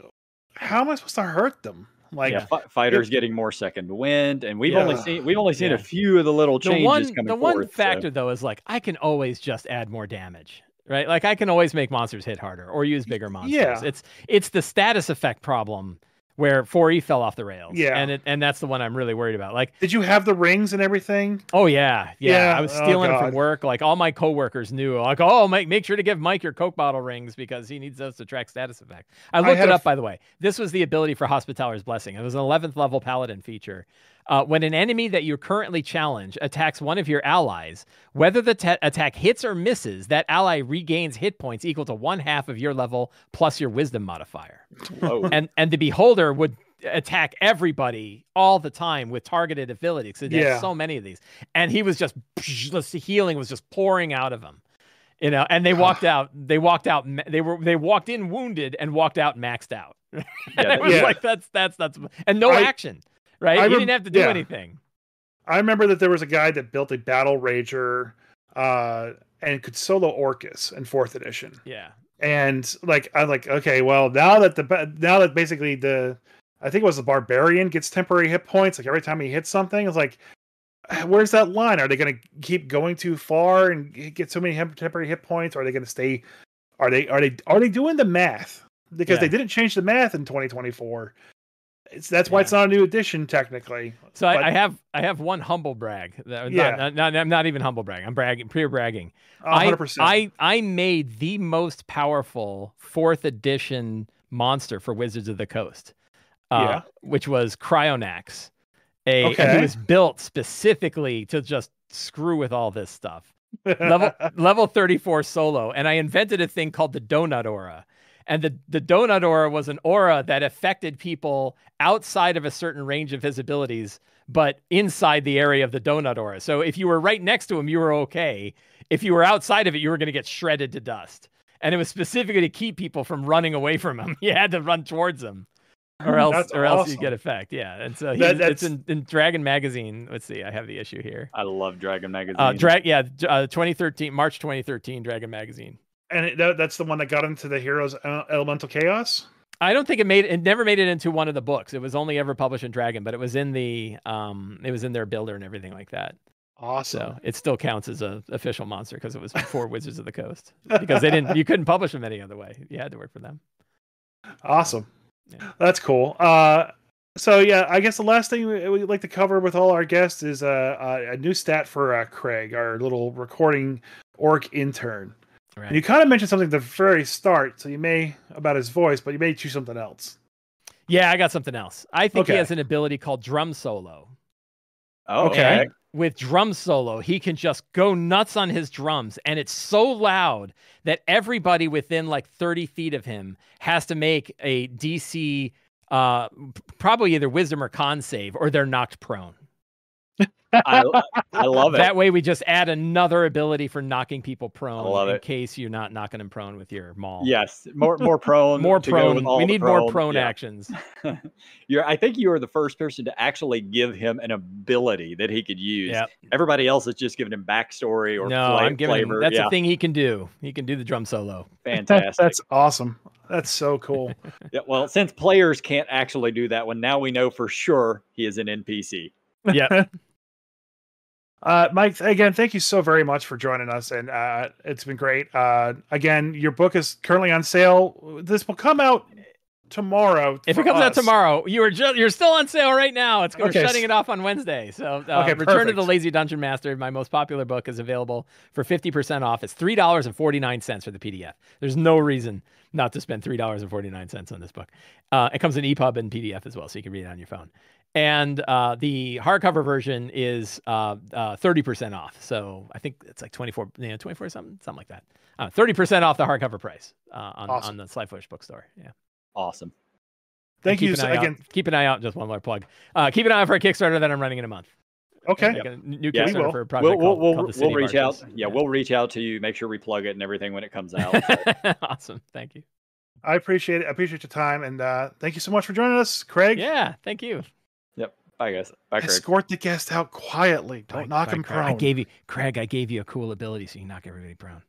how am I supposed to hurt them? Like fighters getting more second wind, and we've only seen a few of the little changes coming forward. The one factor though is like I can always just add more damage, right? Like I can always make monsters hit harder or use bigger monsters. Yeah. It's the status effect problem where 4E fell off the rails. Yeah. And that's the one I'm really worried about. Like, did you have the rings and everything? Oh yeah. I was stealing them from work. Like all my coworkers knew, like, oh, make sure to give Mike your Coke bottle rings because he needs those to track status effect. I looked it up, by the way. This was the ability for Hospitaler's Blessing. It was an 11th level paladin feature. When an enemy that you currently challenge attacks one of your allies, whether the attack hits or misses, that ally regains hit points equal to 1/2 of your level plus your wisdom modifier. Whoa. And the beholder would attack everybody all the time with targeted abilities. So there's so many of these. And he was just, the healing was just pouring out of him. You know, and they walked in wounded and walked out maxed out. And it was like, that's, and no action. Right? He didn't have to do anything. I remember that there was a guy that built a Battle Rager and could solo Orcus in 4th edition. Yeah. And like I'm like, okay, well now that basically I think it was the Barbarian gets temporary hit points, like every time he hits something, it's like, where's that line? Are they gonna keep going too far and get so many temporary hit points? Or are they gonna stay are they doing the math? Because they didn't change the math in 2024. That's why it's not a new edition technically. So I have one humble brag. I'm not even humble brag. I'm pure bragging. 100%. I made the most powerful 4th edition monster for Wizards of the Coast, which was Cryonax, He was built specifically to just screw with all this stuff. level 34 solo, and I invented a thing called the donut aura. And the donut aura was an aura that affected people outside of a certain range of his abilities, but inside the area of the donut aura. So if you were right next to him, you were okay. If you were outside of it, you were going to get shredded to dust. And it was specifically to keep people from running away from him. You had to run towards him, or else you get effect. Yeah, and so it's in Dragon Magazine. Let's see, I have the issue here. I love Dragon Magazine. 2013, March 2013, Dragon Magazine. And that's the one that got into the Heroes Elemental Chaos. I don't think it never made it into one of the books. It was only ever published in Dragon, but it was in their builder and everything like that. Awesome. So it still counts as an official monster because it was for Wizards of the Coast. Because you couldn't publish them any other way. You had to work for them. Awesome. Yeah. That's cool. So yeah, I guess the last thing we'd like to cover with all our guests is a new stat for Craig, our little recording orc intern. Right. And you kind of mentioned something at the very start, so about his voice, but you may choose something else. Yeah, I got something else. I think he has an ability called drum solo. Oh, okay. And with drum solo, he can just go nuts on his drums, and it's so loud that everybody within like 30 feet of him has to make a DC, probably either wisdom or con save, or they're knocked prone. I love it. That way we just add another ability for knocking people prone in case you're not knocking them prone with your maul. Yes, more prone. More prone. We need more prone actions. I think you are the first person to actually give him an ability that he could use. Yep. Everybody else is just giving him backstory or I'm giving him, that's a thing he can do. He can do the drum solo. Fantastic. That's awesome. That's so cool. Yeah, well, since players can't actually do that one, now we know for sure he is an NPC. Yeah. Mike, again, thank you so very much for joining us, and it's been great. Again, your book is currently on sale. This will come out tomorrow. If it comes out tomorrow, you're still on sale right now. We're shutting it off on Wednesday. So Return to the Lazy Dungeon Master, my most popular book, is available for 50% off. It's $3.49 for the PDF. There's no reason not to spend $3.49 on this book. It comes in EPUB and PDF as well, so you can read it on your phone. And the hardcover version is 30% off. So I think it's like 24 something like that. 30% off the hardcover price on the Sly Flourish bookstore. Yeah. Awesome. Thank you again. Keep an eye out. Just one more plug. Keep an eye out for a Kickstarter that I'm running in a month. Okay. Like a new Kickstarter for a project called the City we'll reach Marches. out. Yeah, we'll reach out to you. Make sure we plug it and everything when it comes out. Awesome. Thank you. I appreciate it. I appreciate your time, and thank you so much for joining us, Craig. Yeah. Thank you. Yep. Bye, guys. Bye, Craig. Escort the guest out quietly. Don't knock him prone. I gave you a cool ability so you knock everybody prone.